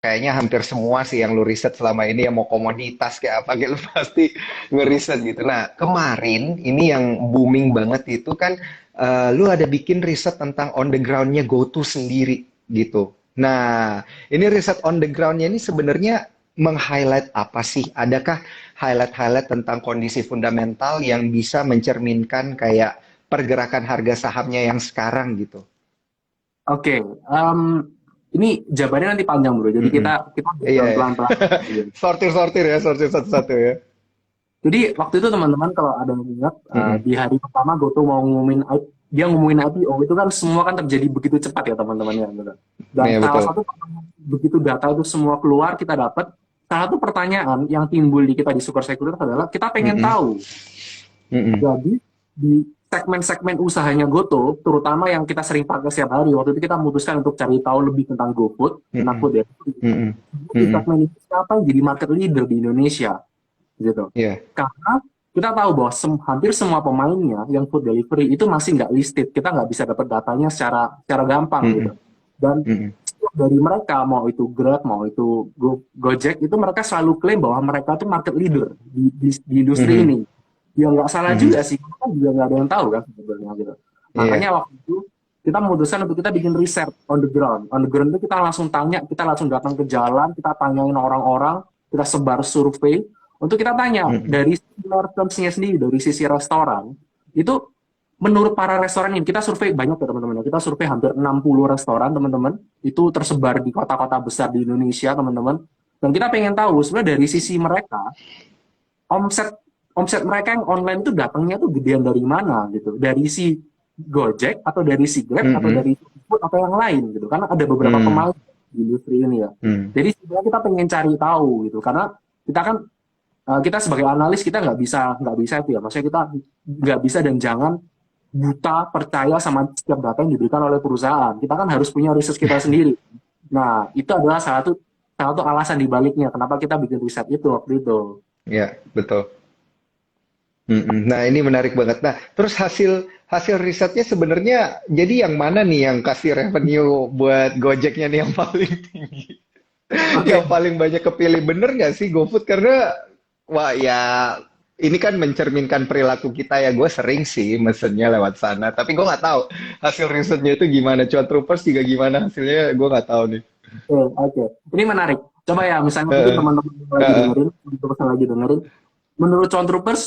kayaknya hampir semua sih yang lu riset selama ini yang mau komoditas kayak apa gitu lu pasti ngeriset gitu. Nah, kemarin ini yang booming banget itu kan lu ada bikin riset tentang on the ground-nya GoTo sendiri gitu. Nah, ini riset on the ground-nya ini sebenarnya meng-highlight apa sih? Adakah highlight-highlight tentang kondisi fundamental yang bisa mencerminkan kayak pergerakan harga sahamnya yang sekarang gitu? Oke, ini jawabannya nanti panjang bro. Jadi Mm-mm. kita Iya, jalan ya. pelan-pelan. Sortir-sortir ya, sortir satu-satu ya. Jadi waktu itu teman-teman kalau ada yang ingat Mm-mm. di hari pertama Goto mau ngumumin dia ngumumin IPO itu kan semua kan terjadi begitu cepat ya teman-teman ya gitu. Dan Iya salah betul. satu begitu data itu semua keluar kita dapat salah satu pertanyaan yang timbul di kita di Super Securitas adalah kita pengen Mm-mm. tahu. Mm-mm. Jadi di segmen-segmen usahanya Goto, terutama yang kita sering pakai setiap hari, waktu itu kita memutuskan untuk cari tahu lebih tentang GoFood, tentang Mm-mm. food ya. Mm-mm. Di Mm-mm. segmen ini siapa yang jadi market leader di Indonesia gitu. Iya. Karena kita tahu bahwa hampir semua pemainnya yang food delivery itu masih nggak listed. Kita nggak bisa dapat datanya secara gampang gitu. Mm-mm. Dan Mm-mm. dari mereka, mau itu Grab, mau itu Gojek, itu mereka selalu klaim bahwa mereka itu market leader di industri Mhm. ini. Ya nggak salah Mhm. juga sih, kita juga nggak ada yang tahu kan sebenarnya gitu. Makanya Iya. waktu itu kita memutuskan untuk kita bikin riset on the ground. On the ground itu kita langsung tanya, kita langsung datang ke jalan, kita tanyain orang-orang, kita sebar survei, untuk kita tanya Mhm. dari sisi merchants-nya sendiri, dari sisi restoran, itu menurut para restoran ini, kita survei banyak ya teman-teman, kita survei hampir 60 restoran teman-teman, itu tersebar di kota-kota besar di Indonesia teman-teman, dan kita pengen tahu sebenarnya dari sisi mereka, omset omset mereka yang online itu datangnya tuh gedean dari mana gitu, dari si Gojek atau dari si Grab atau Mhm. dari Food atau yang lain gitu, karena ada beberapa Mmm. pemain di industri ini ya. Mmm. Jadi sebenarnya kita pengen cari tahu gitu, karena kita kan kita sebagai analis kita nggak bisa itu ya, maksudnya kita nggak bisa dan jangan buta percaya sama setiap data yang diberikan oleh perusahaan. Kita kan harus punya riset kita sendiri. Nah, itu adalah salah satu alasan dibaliknya kenapa kita bikin riset itu waktu itu. Iya, betul. Mhm. Nah, ini menarik banget. Nah, terus hasil hasil risetnya sebenarnya jadi yang mana nih yang kasih revenue buat Gojeknya nih yang paling tinggi? Oke, Yang paling banyak kepilih bener nggak sih GoFood? Karena wah ya ini kan mencerminkan perilaku kita ya. Gue sering sih mesennya lewat sana, tapi gue nggak tahu hasil risetnya itu gimana. Cuan Troopers juga gimana hasilnya? Gue nggak tahu nih. oke. Ini menarik. Coba ya, misalnya mungkin Heeh, teman-teman yang lagi heeh, dengerin, teman-teman yang lagi dengerin, menurut John Troopers,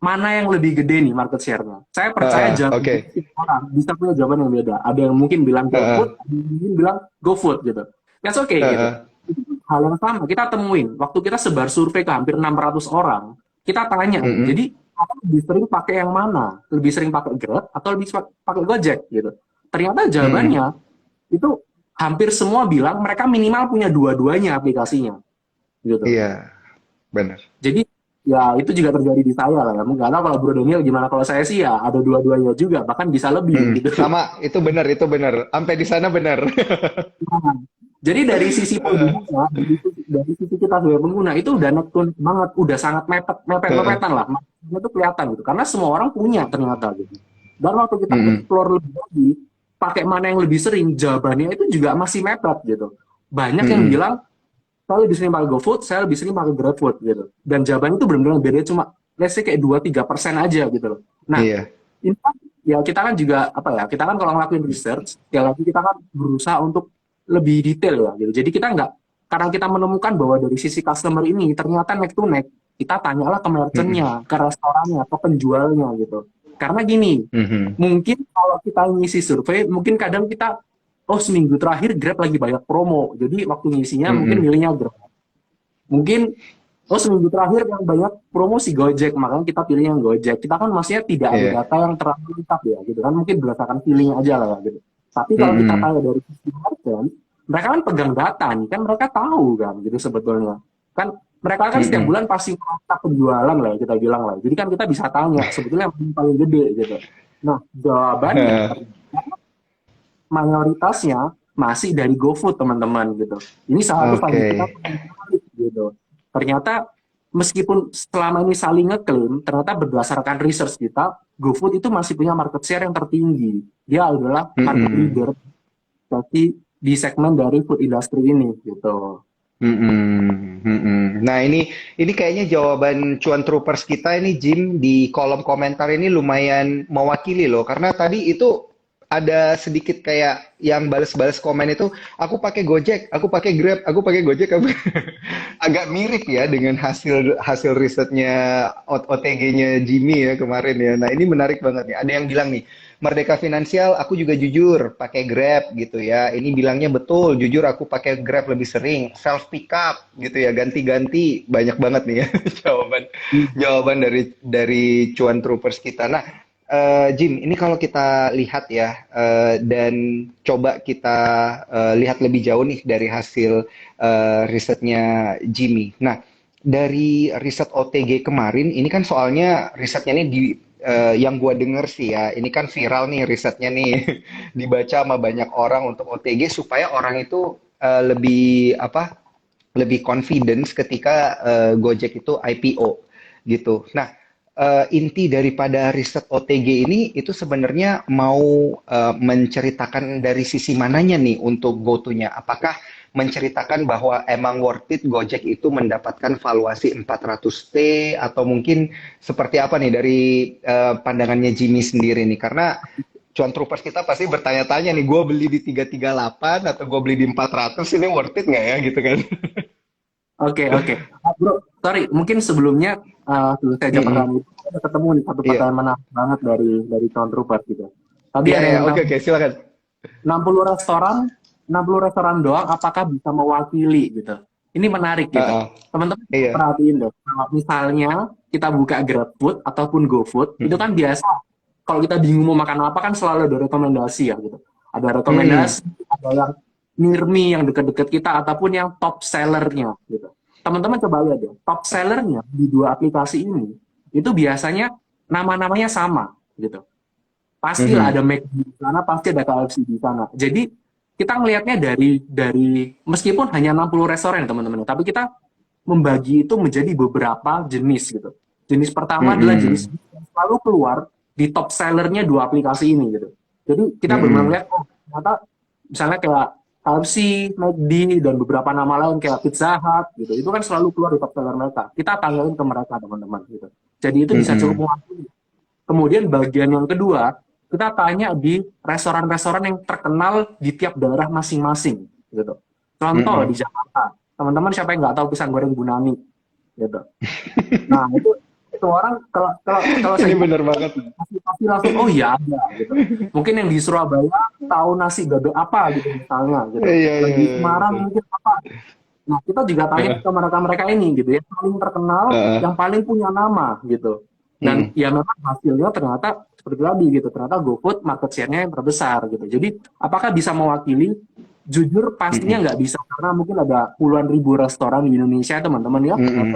mana yang lebih gede nih market share-nya? Saya percaya heeh, oke, jawaban setiap orang bisa punya jawaban yang beda. Ada yang mungkin bilang heeh, GrabFood, ada yang mungkin bilang GoFood gitu. That's okay gitu. heeh, Itu hal yang sama kita temuin. Waktu kita sebar survei ke hampir 600 orang, kita tanya, mm-mm, jadi kamu lebih sering pakai yang mana? Lebih sering pakai Grab atau lebih pakai Gojek gitu. Ternyata mm-mm. jawabannya itu hampir semua bilang mereka minimal punya dua-duanya aplikasinya gitu. Iya, benar. Jadi ya itu juga terjadi di saya lah ya. Nggak tahu kalau Bro Daniel gimana, kalau saya sih ya ada dua-duanya juga, bahkan bisa lebih Mm-mm. gitu. Sama, itu benar, itu benar. Sampai di sana benar. Nah, jadi dari sisi pengguna, dari sisi kita sebagai pengguna itu udah nekun banget, udah sangat mepet, Heeh, mepet-mepetan lah. Maksudnya itu kelihatan gitu, karena semua orang punya ternyata gitu. Dan waktu kita mm-mm, explore lebih lagi, pakai mana yang lebih sering, jawabannya itu juga masih mepet gitu. Banyak yang mm-mm. bilang saya lebih sering pakai GoFood, saya lebih sering pakai GrabFood gitu. Dan jawabannya itu benar-benar beda cuma let's say kayak 2-3% aja gitu loh. Nah, Iya. ini kan ya kita kan juga apa ya, kita kan kalau ngelakuin research, sekali lagi kita kan berusaha untuk lebih detail ya gitu. Jadi kita nggak, karena kita menemukan bahwa dari sisi customer ini ternyata neck to neck, kita tanyalah ke Mm-mm, merchantnya, ke restorannya, ke penjualnya gitu. Karena gini, mhm, mungkin kalau kita ngisi survei, mungkin kadang kita, oh seminggu terakhir Grab lagi banyak promo, jadi waktu ngisinya mungkin mm-mm, milihnya Grab. Mungkin, oh seminggu terakhir yang banyak promosi Gojek, makanya kita pilih yang Gojek. Kita kan maksudnya tidak ada iya. data yang terlalu lengkap ya, gitu kan. Mungkin berdasarkan feeling aja lah ya, gitu. Tapi kalau kita Mm-mm, tanya dari sisi merchant, mereka kan pegang data nih, kan mereka tahu kan, gitu sebetulnya. Kan mereka kan setiap mm-mm. bulan pasti merata penjualan lah ya, kita bilang lah. Jadi kan kita bisa tanya, sebetulnya yang paling gede gitu. Nah, jawabannya Heeh, mayoritasnya masih dari GoFood teman-teman gitu. Ini salah satu oke. finding kita gitu. Ternyata meskipun selama ini saling ngeklaim, ternyata berdasarkan research kita, GoFood itu masih punya market share yang tertinggi. Dia adalah market Mm-mm, leader. Jadi di segmen dari food industry ini gitu. Nah, ini kayaknya jawaban cuan troopers kita ini Jim di kolom komentar ini lumayan mewakili loh, karena tadi itu ada sedikit kayak yang balas-balas komen itu, aku pakai Gojek, aku pakai Grab, aku pakai Gojek, agak mirip ya dengan hasil hasil risetnya OTG-nya Jimmy ya kemarin ya. Nah, ini menarik banget nih. Ada yang bilang nih, Merdeka Finansial, aku juga jujur pakai Grab gitu ya. Ini bilangnya betul, jujur aku pakai Grab lebih sering. Self pick up gitu ya, ganti-ganti banyak banget nih ya jawaban jawaban dari cuan troopers kita. Nah, Jim, ini kalau kita lihat ya dan coba kita lihat lebih jauh nih dari hasil risetnya Jimmy. Nah, dari riset OTG kemarin, ini kan soalnya risetnya ini yang gua denger sih ya, ini kan viral nih risetnya nih, dibaca sama banyak orang untuk OTG supaya orang itu lebih apa, lebih confidence ketika Gojek itu IPO gitu. Nah, inti daripada riset OTG ini itu sebenarnya mau menceritakan dari sisi mananya nih untuk GoTo-nya? Apakah menceritakan bahwa emang worth it Gojek itu mendapatkan valuasi 400T atau mungkin seperti apa nih dari pandangannya Jimmy sendiri nih? Karena cuan troopers kita pasti bertanya-tanya nih, gue beli di 338 atau gue beli di 400 ini worth it nggak ya gitu kan? Oke, oke. Bro, sorry, mungkin sebelumnya sebelum saya jawab Mm-mm. pertanyaan itu ada ketemu nih satu Iya, pertanyaan menarik banget dari Tom Trooper gitu. Tadi iya, ada iya, yang oke, tahu oke, silakan. 60 restoran, 60 restoran doang apakah bisa mewakili gitu. Ini menarik Ah, gitu. ah. Teman-teman Iya. perhatiin deh. Kalau misalnya kita buka GrabFood ataupun GoFood, itu Mm-mm. kan biasa kalau kita bingung mau makan apa kan selalu ada rekomendasi ya gitu. Ada Mm-mm. rekomendasi, ada yang near me yang deket-deket kita ataupun yang top sellernya gitu. Teman-teman coba lihat ya, top sellernya di dua aplikasi ini itu biasanya nama-namanya sama gitu. Pastilah ada Mhm. McD di sana, pasti ada KFC di sana. Jadi kita ngelihatnya dari meskipun hanya 60 restoran teman-teman, tapi kita membagi itu menjadi beberapa jenis gitu. Jenis pertama adalah jenis Mhm. yang selalu keluar di top sellernya dua aplikasi ini gitu. Jadi kita benar-benar Mhm. melihat, oh ternyata misalnya kayak KFC, McD, dan beberapa nama lain kayak Pizza Hut gitu, itu kan selalu keluar di top seller mereka. Kita tanyain ke mereka teman-teman gitu. Jadi itu bisa cukup Mhm. mewakili. Kemudian bagian yang kedua, kita tanya di restoran-restoran yang terkenal di tiap daerah masing-masing gitu. Contoh di Mhm. Jakarta, teman-teman siapa yang nggak tahu pisang goreng Bunani gitu. Nah itu orang kalau kalau kalau Ini saya bilang bener banget. pasti, pasti langsung oh iya ada gitu. Mungkin yang di Surabaya tahu nasi gado apa gitu misalnya gitu. Iya, Yang iya, di iya, Semarang betul. mungkin apa. Nah kita juga tanya Heeh. ke mereka-mereka ini gitu ya, yang paling terkenal, Heeh. yang paling punya nama gitu. Dan Mhm. ya memang hasilnya ternyata seperti tadi gitu, ternyata GoFood market share-nya yang terbesar gitu. Jadi apakah bisa mewakili? Jujur pastinya Mhm. nggak bisa karena mungkin ada puluhan ribu restoran di Indonesia teman-teman ya. Mhm.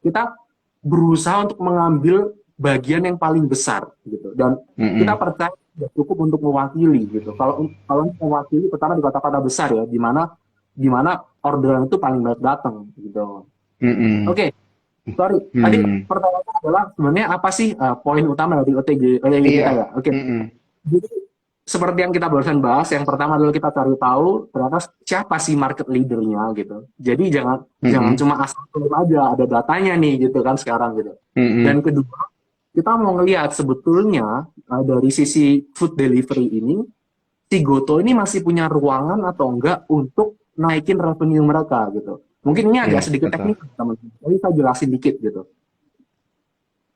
Kita berusaha untuk mengambil bagian yang paling besar gitu. Dan kita Mhm. percaya sudah cukup untuk mewakili gitu. Kalau kalau mewakili pertama di kota-kota besar ya, di mana orderan itu paling banyak datang gitu. Mhm. Oke, sorry. Tadi Mhm. pertanyaannya adalah sebenarnya apa sih poin utama dari OTG kita Iya. ya? Oke. Mhm. Jadi seperti yang kita barusan bahas, yang pertama adalah kita cari tahu ternyata siapa sih market leadernya gitu. Jadi jangan jangan Mhm. cuma asal klaim aja, ada datanya nih gitu kan sekarang gitu. Dan Mhm. kedua, kita mau ngelihat sebetulnya dari sisi food delivery ini, si Goto ini masih punya ruangan atau enggak untuk naikin revenue mereka gitu. Mungkin ini agak Iya, sedikit betul. teknis teman-teman, tapi saya jelasin dikit gitu.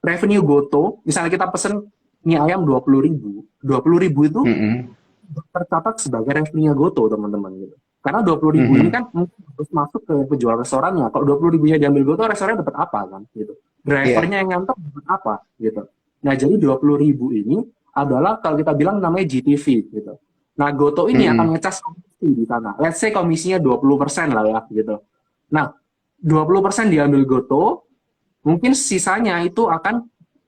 Revenue Goto, misalnya kita pesen mie ayam 20 ribu itu Mhm. tercatat sebagai revenue Goto teman-teman gitu. Karena 20 ribu ini Mhm. kan harus masuk ke penjual restorannya. Kalau 20 ribunya diambil Goto, restoran dapat apa kan gitu. Iya. Drivernya yang ngantor dapat apa gitu. Nah jadi 20 ribu ini adalah kalau kita bilang namanya GTV gitu. Nah Goto ini akan Mhm. ngecas komisi di sana. Let's say komisinya 20% lah ya gitu. Nah 20% diambil Goto, mungkin sisanya itu akan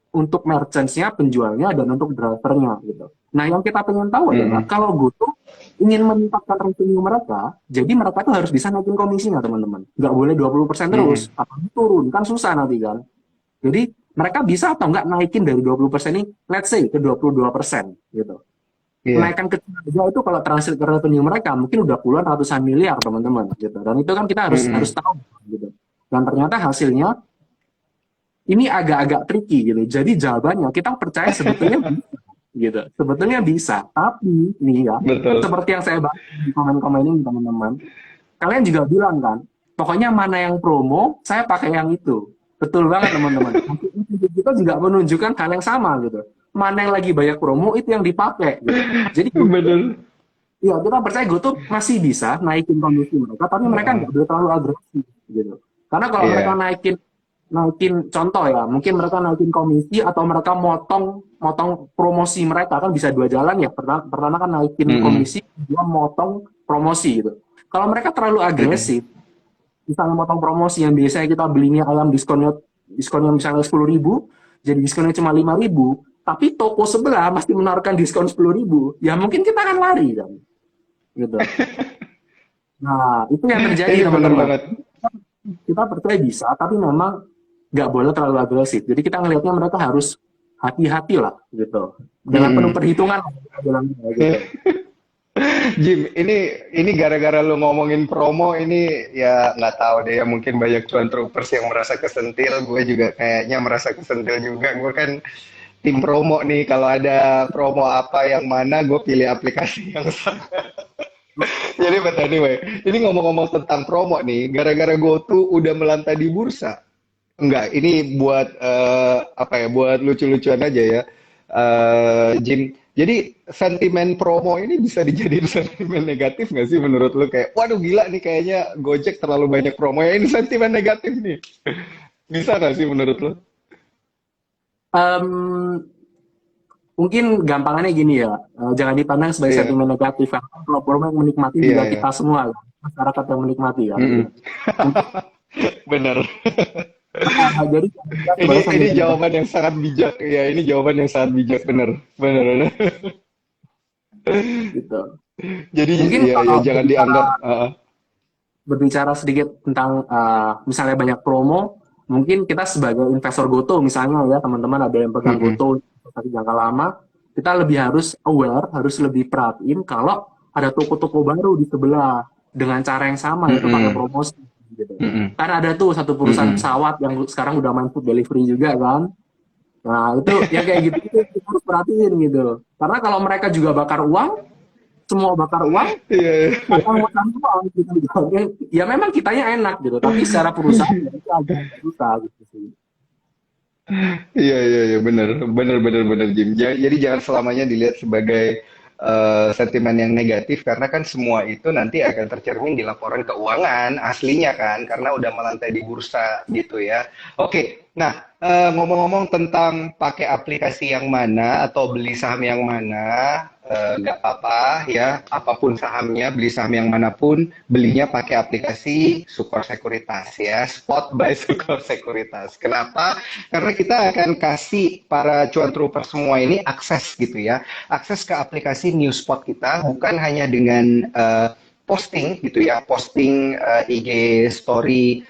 untuk merchants-nya, penjualnya, dan untuk drivernya gitu. Nah, yang kita pengen tahu adalah Mhm. kalau GoTo ingin meningkatkan revenue mereka, jadi mereka tuh harus bisa naikin komisinya, teman-teman. Nggak boleh 20% terus, Mhm. apalagi turun, kan susah nanti kan. Jadi, mereka bisa atau nggak naikin dari 20% ini, let's say, ke 22% gitu. Iya. naikkan kecil aja itu kalau translate ke revenue mereka mungkin udah puluhan ratusan miliar teman-teman gitu. Dan itu kan kita harus Mm-mm. tahu gitu. Dan ternyata hasilnya ini agak-agak tricky gitu. Jadi jawabannya kita percaya sebetulnya bisa gitu. Sebetulnya bisa, tapi nih ya, Betul. seperti yang saya bahas di komen-komen ini teman-teman, kalian juga bilang kan, pokoknya mana yang promo, saya pakai yang itu. Betul banget teman-teman. Kita juga menunjukkan hal yang sama gitu. Mana yang lagi banyak promo itu yang dipakai gitu. Jadi Betul. ya kita percaya GoTo masih bisa naikin komisi mereka, tapi mereka Heeh. nggak boleh terlalu agresif gitu. Karena kalau mereka Iya. naikin naikin contoh ya, mungkin mereka naikin komisi atau mereka motong motong promosi mereka kan bisa dua jalan ya. Pertama kan naikin Mm-mm. komisi, kedua motong promosi gitu. Kalau mereka terlalu Mm-mm. agresif, misalnya motong promosi yang biasanya kita belinya ayam diskonnya misalnya 10.000, jadi diskonnya cuma 5.000, tapi toko sebelah masih menawarkan diskon 10.000, ya mungkin kita akan lari kan, gitu. Nah, itu yang terjadi Ini bener teman-teman. banget. Kita percaya bisa, tapi memang nggak boleh terlalu agresif. Jadi kita ngelihatnya mereka harus hati-hati lah, gitu. Dengan penuh Mm-mm. perhitungan, kita bilangnya, gitu. Jim, ini gara-gara lu ngomongin promo ini ya nggak tahu deh ya mungkin banyak cuan troopers yang merasa kesentil, gue juga kayaknya merasa kesentil juga. Gue kan tim promo nih, kalau ada promo apa yang mana gue pilih aplikasi yang sama. Jadi but anyway, ini ngomong-ngomong tentang promo nih, gara-gara GoTo udah melantai di bursa. Enggak, ini buat apa ya? Buat lucu-lucuan aja ya, Jim. Jadi sentimen promo ini bisa dijadiin sentimen negatif nggak sih menurut lu? Kayak, waduh gila nih kayaknya Gojek terlalu banyak promo ya. Ini sentimen negatif nih. Bisa nggak sih menurut lu? Em, Mungkin gampangannya gini ya, jangan dipandang sebagai Iya, sentimen negatif. Karena kalau promo yang menikmati iya, juga iya. kita semua, kan. Masyarakat yang menikmati kan. Gitu. Mm-mm. Mungkin, Bener. jadi jangan dilihat Ini sebagai ini sentimen negatif. jawaban yang sangat bijak. Ya, ini jawaban yang sangat bijak. Bener, bener, bener. Gitu. Jadi Mungkin ya, ya kalau jangan berbicara dianggap. berbicara sedikit tentang misalnya banyak promo, mungkin kita sebagai investor GoTo misalnya ya teman-teman ada yang pegang Mm-mm. GoTo investasi jangka lama, kita lebih harus aware, harus lebih perhatiin kalau ada toko-toko baru di sebelah dengan cara yang sama yaitu pakai Mm-mm. promosi gitu. Mm-mm. Kan ada tuh satu perusahaan Mm-mm. pesawat yang sekarang udah main food delivery juga kan. Nah, itu yang kayak gitu itu kita harus perhatiin gitu. Karena kalau mereka juga bakar uang, semua bakar uang, Iya, iya. apa ngutang uang gitu. Ya memang kitanya enak gitu, tapi secara perusahaan ya itu agak susah gitu sih. Iya, iya, iya, benar, benar, benar, benar, Jim. Jadi jangan selamanya dilihat sebagai sentimen yang negatif, karena kan semua itu nanti akan tercermin di laporan keuangan aslinya kan, karena udah melantai di bursa gitu ya. Oke, nah ngomong-ngomong tentang pakai aplikasi yang mana atau beli saham yang mana, nggak apa-apa ya, apapun sahamnya, beli saham yang manapun, belinya pakai aplikasi Sukor Sekuritas ya, Spot by Sukor Sekuritas. Kenapa? Karena kita akan kasih para cuan trooper semua ini akses gitu ya, akses ke aplikasi Newspot kita bukan hanya dengan posting gitu ya, posting IG story,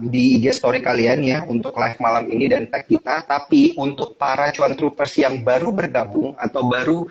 di IG story kalian ya untuk live malam ini dan tag kita, tapi untuk para cuan troopers yang baru bergabung atau baru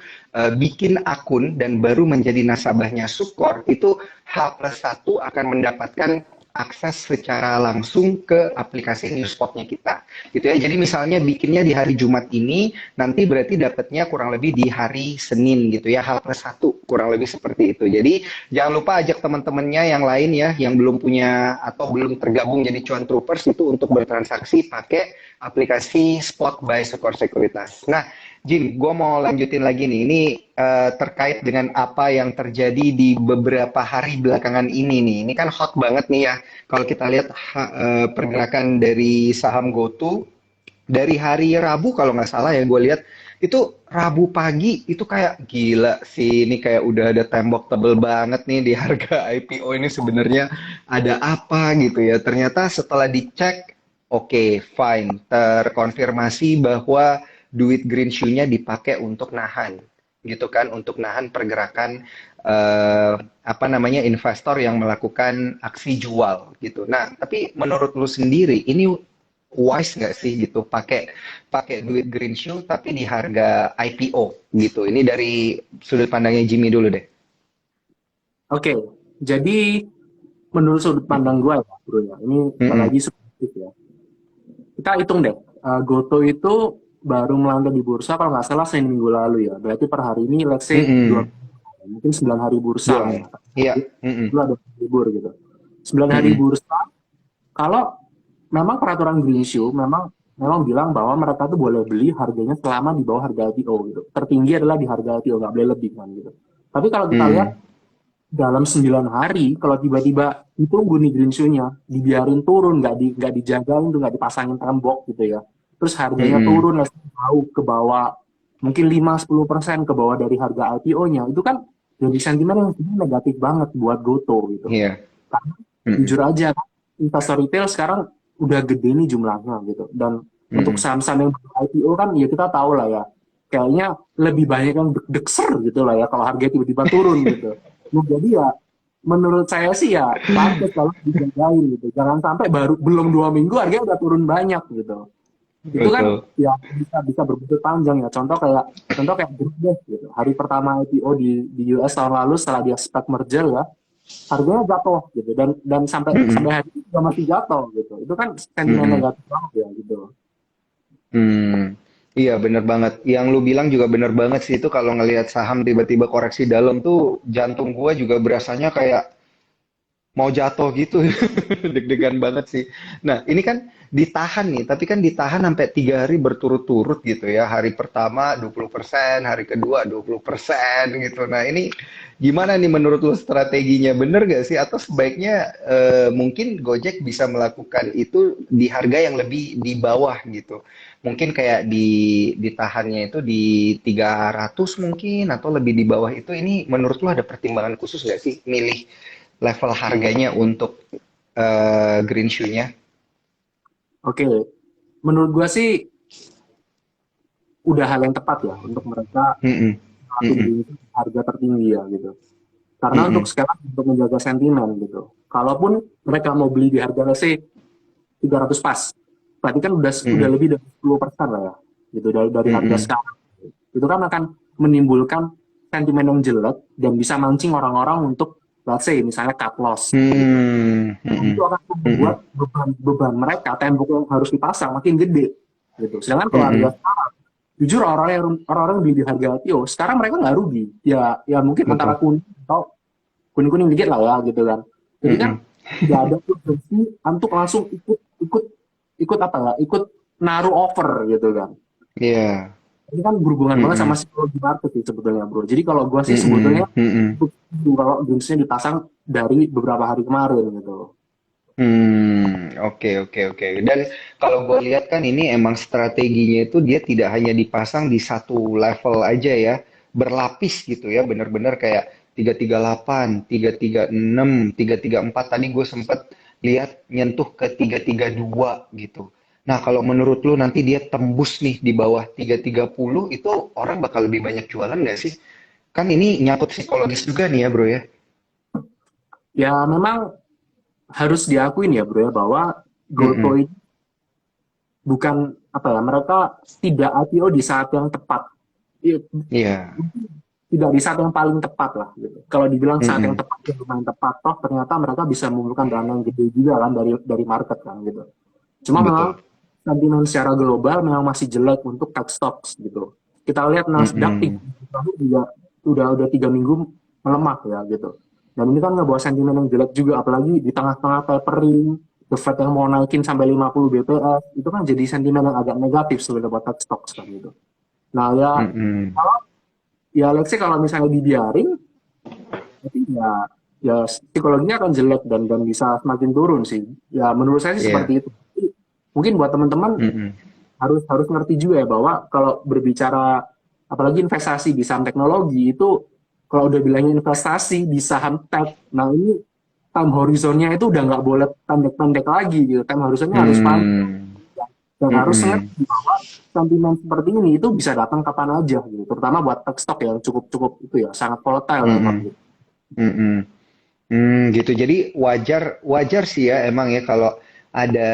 bikin akun dan baru menjadi nasabahnya Sukor itu H+1 akan mendapatkan akses secara langsung ke aplikasi Newspotnya kita gitu ya. Jadi misalnya bikinnya di hari Jumat ini, nanti berarti dapatnya kurang lebih di hari Senin gitu ya, H+1 kurang lebih seperti itu. Jadi jangan lupa ajak teman-temannya yang lain ya, yang belum punya atau belum tergabung jadi cuan troopers itu untuk bertransaksi pakai aplikasi Spot by Sukor Sekuritas. Nah, Jin, gue mau lanjutin lagi nih. Ini terkait dengan apa yang terjadi di beberapa hari belakangan ini nih. Ini kan hot banget nih ya. Kalau kita lihat pergerakan dari saham GoTo dari hari Rabu kalau nggak salah ya gue lihat itu Rabu pagi itu kayak gila sih, ini kayak udah ada tembok tebel banget nih di harga IPO ini sebenarnya ada apa gitu ya. Ternyata setelah dicek, oke, fine, terkonfirmasi bahwa duit green shoe-nya dipakai untuk nahan gitu kan, untuk nahan pergerakan apa namanya investor yang melakukan aksi jual gitu. Nah, tapi menurut lu sendiri ini wise nggak sih gitu pakai pakai duit Greenshoe tapi di harga IPO gitu. Ini dari sudut pandangnya Jimmy dulu deh. Oke, jadi menurut sudut pandang gue ya, bro ya, ini sekali Mm-mm. lagi subjektif ya. Kita hitung deh, Goto itu baru melantai di bursa kalau nggak salah Senin minggu lalu ya. Berarti per hari ini, let's say, Mm-mm. mungkin 9 hari bursa Dua. lah ya. Iya. Jadi, Mm-mm. itu ada libur gitu. 9 hari Mm-mm. bursa, kalau memang peraturan Green Shoe memang memang bilang bahwa mereka tuh boleh beli harganya selama di bawah harga IPO gitu. Tertinggi adalah di harga IPO, nggak boleh lebih kan gitu. Tapi kalau kita lihat Mm. dalam 9 hari, kalau tiba-tiba ditunggu nih green shoe-nya, dibiarin turun, nggak dijagain tuh, nggak dipasangin tembok gitu ya. Terus harganya Mm-mm. turun jauh ke bawah, mungkin 5-10% ke bawah dari harga IPO-nya, itu kan jadi sentimen yang sebenarnya negatif banget buat Goto gitu. Iya. Karena Mm-mm. jujur aja, kan, investor retail sekarang udah gede nih jumlahnya gitu. Dan untuk Mm-mm. saham-saham yang IPO kan ya kita tahu lah ya, kayaknya lebih banyak yang deg-degser gitu lah ya kalau harga tiba-tiba turun gitu. Nah, jadi ya menurut saya sih ya pantas kalau dijagain gitu. Jangan sampai baru belum 2 minggu harganya udah turun banyak gitu. Itu kan Betul. ya bisa bisa berbuntut panjang ya. Contoh kayak Greenback gitu. Hari pertama IPO di US tahun lalu setelah dia SPAC merger ya, harganya jatuh gitu dan sampai Mm-mm. sampai hari ini juga masih jatuh gitu. Itu kan sentimen Mm-mm. negatif banget ya gitu. Hmm, iya bener banget. Yang lu bilang juga bener banget sih itu kalau ngelihat saham tiba-tiba koreksi dalam tuh jantung gua juga berasanya kayak mau jatuh gitu. Deg-degan banget sih. Nah, ini kan ditahan nih, tapi kan ditahan sampai 3 hari berturut-turut gitu ya. Hari pertama 20%, hari kedua 20% gitu. Nah, ini gimana nih menurut lu strateginya? Bener gak sih? Atau sebaiknya mungkin Gojek bisa melakukan itu di harga yang lebih di bawah gitu. Mungkin kayak ditahannya itu di 300 mungkin atau lebih di bawah itu. Ini menurut lu ada pertimbangan khusus gak sih milih level harganya untuk green shoe-nya? Oke, menurut gua sih udah hal yang tepat ya untuk mereka Mhm, akun mhm, di harga tertinggi ya gitu. Karena untuk mhm, sekarang untuk menjaga sentimen gitu. Kalaupun mereka mau beli di harga let's say 300 pas, berarti kan udah mhm, lebih dari 10% lah ya, gitu dari harga mhm, sekarang. Itu kan akan menimbulkan sentimen yang jelek dan bisa mancing orang-orang untuk let's say misalnya cut loss gitu. mmm, Dan itu mhm, akan mhm, membuat beban mereka tembok yang harus dipasang makin gede gitu. Sedangkan kalau harga mhm, sekarang, jujur orang-orang beli di harga IPO sekarang mereka nggak rugi. Ya mungkin antara betul, kuning atau kuning-kuning dikit lah ya gitu kan. Jadi kan mhm, tidak ada urgensi untuk langsung ikut ikut ikut apa ya, ikut naruh over gitu kan. iya, Ini kan berhubungan banget sama mhm, psikologi market sih sebetulnya bro. Jadi kalau gua sih sebetulnya mhm, mhm, kalau gamesnya dipasang dari beberapa hari kemarin gitu. oke, oke, oke. Dan kalau gue lihat kan ini emang strateginya itu dia tidak hanya dipasang di satu level aja ya, berlapis gitu ya, bener-bener kayak 338, 336, 334. Tadi gue sempet lihat nyentuh ke 332 gitu. Nah, kalau menurut lu nanti dia tembus nih di bawah 330 itu orang bakal lebih banyak jualan nggak sih? Kan ini nyangkut psikologis juga nih ya, bro ya. Ya memang harus diakuin ya bro ya bahwa Goto Mm-mm. itu bukan apa ya, mereka tidak IPO di saat yang tepat. Iya, Iya. tidak di saat yang paling tepat lah gitu. Kalau dibilang saat yang Mm-mm. tepat ya lumayan tepat, toh ternyata mereka bisa mengumpulkan dana yang gede juga kan dari market kan gitu. Cuma memang Betul. sentimen secara global memang masih jelek untuk tech stocks gitu. Kita lihat Nasdaq Mm-mm. juga udah 3 minggu melemah ya gitu. Dan ini kan ngebawa sentimen yang jelek juga, apalagi di tengah-tengah tapering, The Fed yang mau naikin sampai 50 BPS, itu kan jadi sentimen yang agak negatif sebenarnya buat tech stocks kan gitu. Nah ya, Mm-mm. ya let's say kalau misalnya dibiarin, tapi ya psikologinya akan jelek dan bisa semakin turun sih. Ya menurut saya sih Iya. seperti itu. Jadi, mungkin buat teman-teman Mm-mm. harus harus ngerti juga ya bahwa kalau berbicara apalagi investasi di saham teknologi itu, kalau udah bilangnya investasi di saham tech, nah ini time horizonnya itu udah nggak boleh pendek-pendek lagi gitu. Time horizonnya harus panjang Hmm. dan harus Mm-mm. ngerti bahwa sentimen seperti ini itu bisa datang kapan aja gitu. Terutama buat tech stock yang cukup-cukup itu ya sangat volatile memang Mm-mm. gitu. Mm-mm. Gitu. Jadi wajar wajar sih ya emang ya kalau ada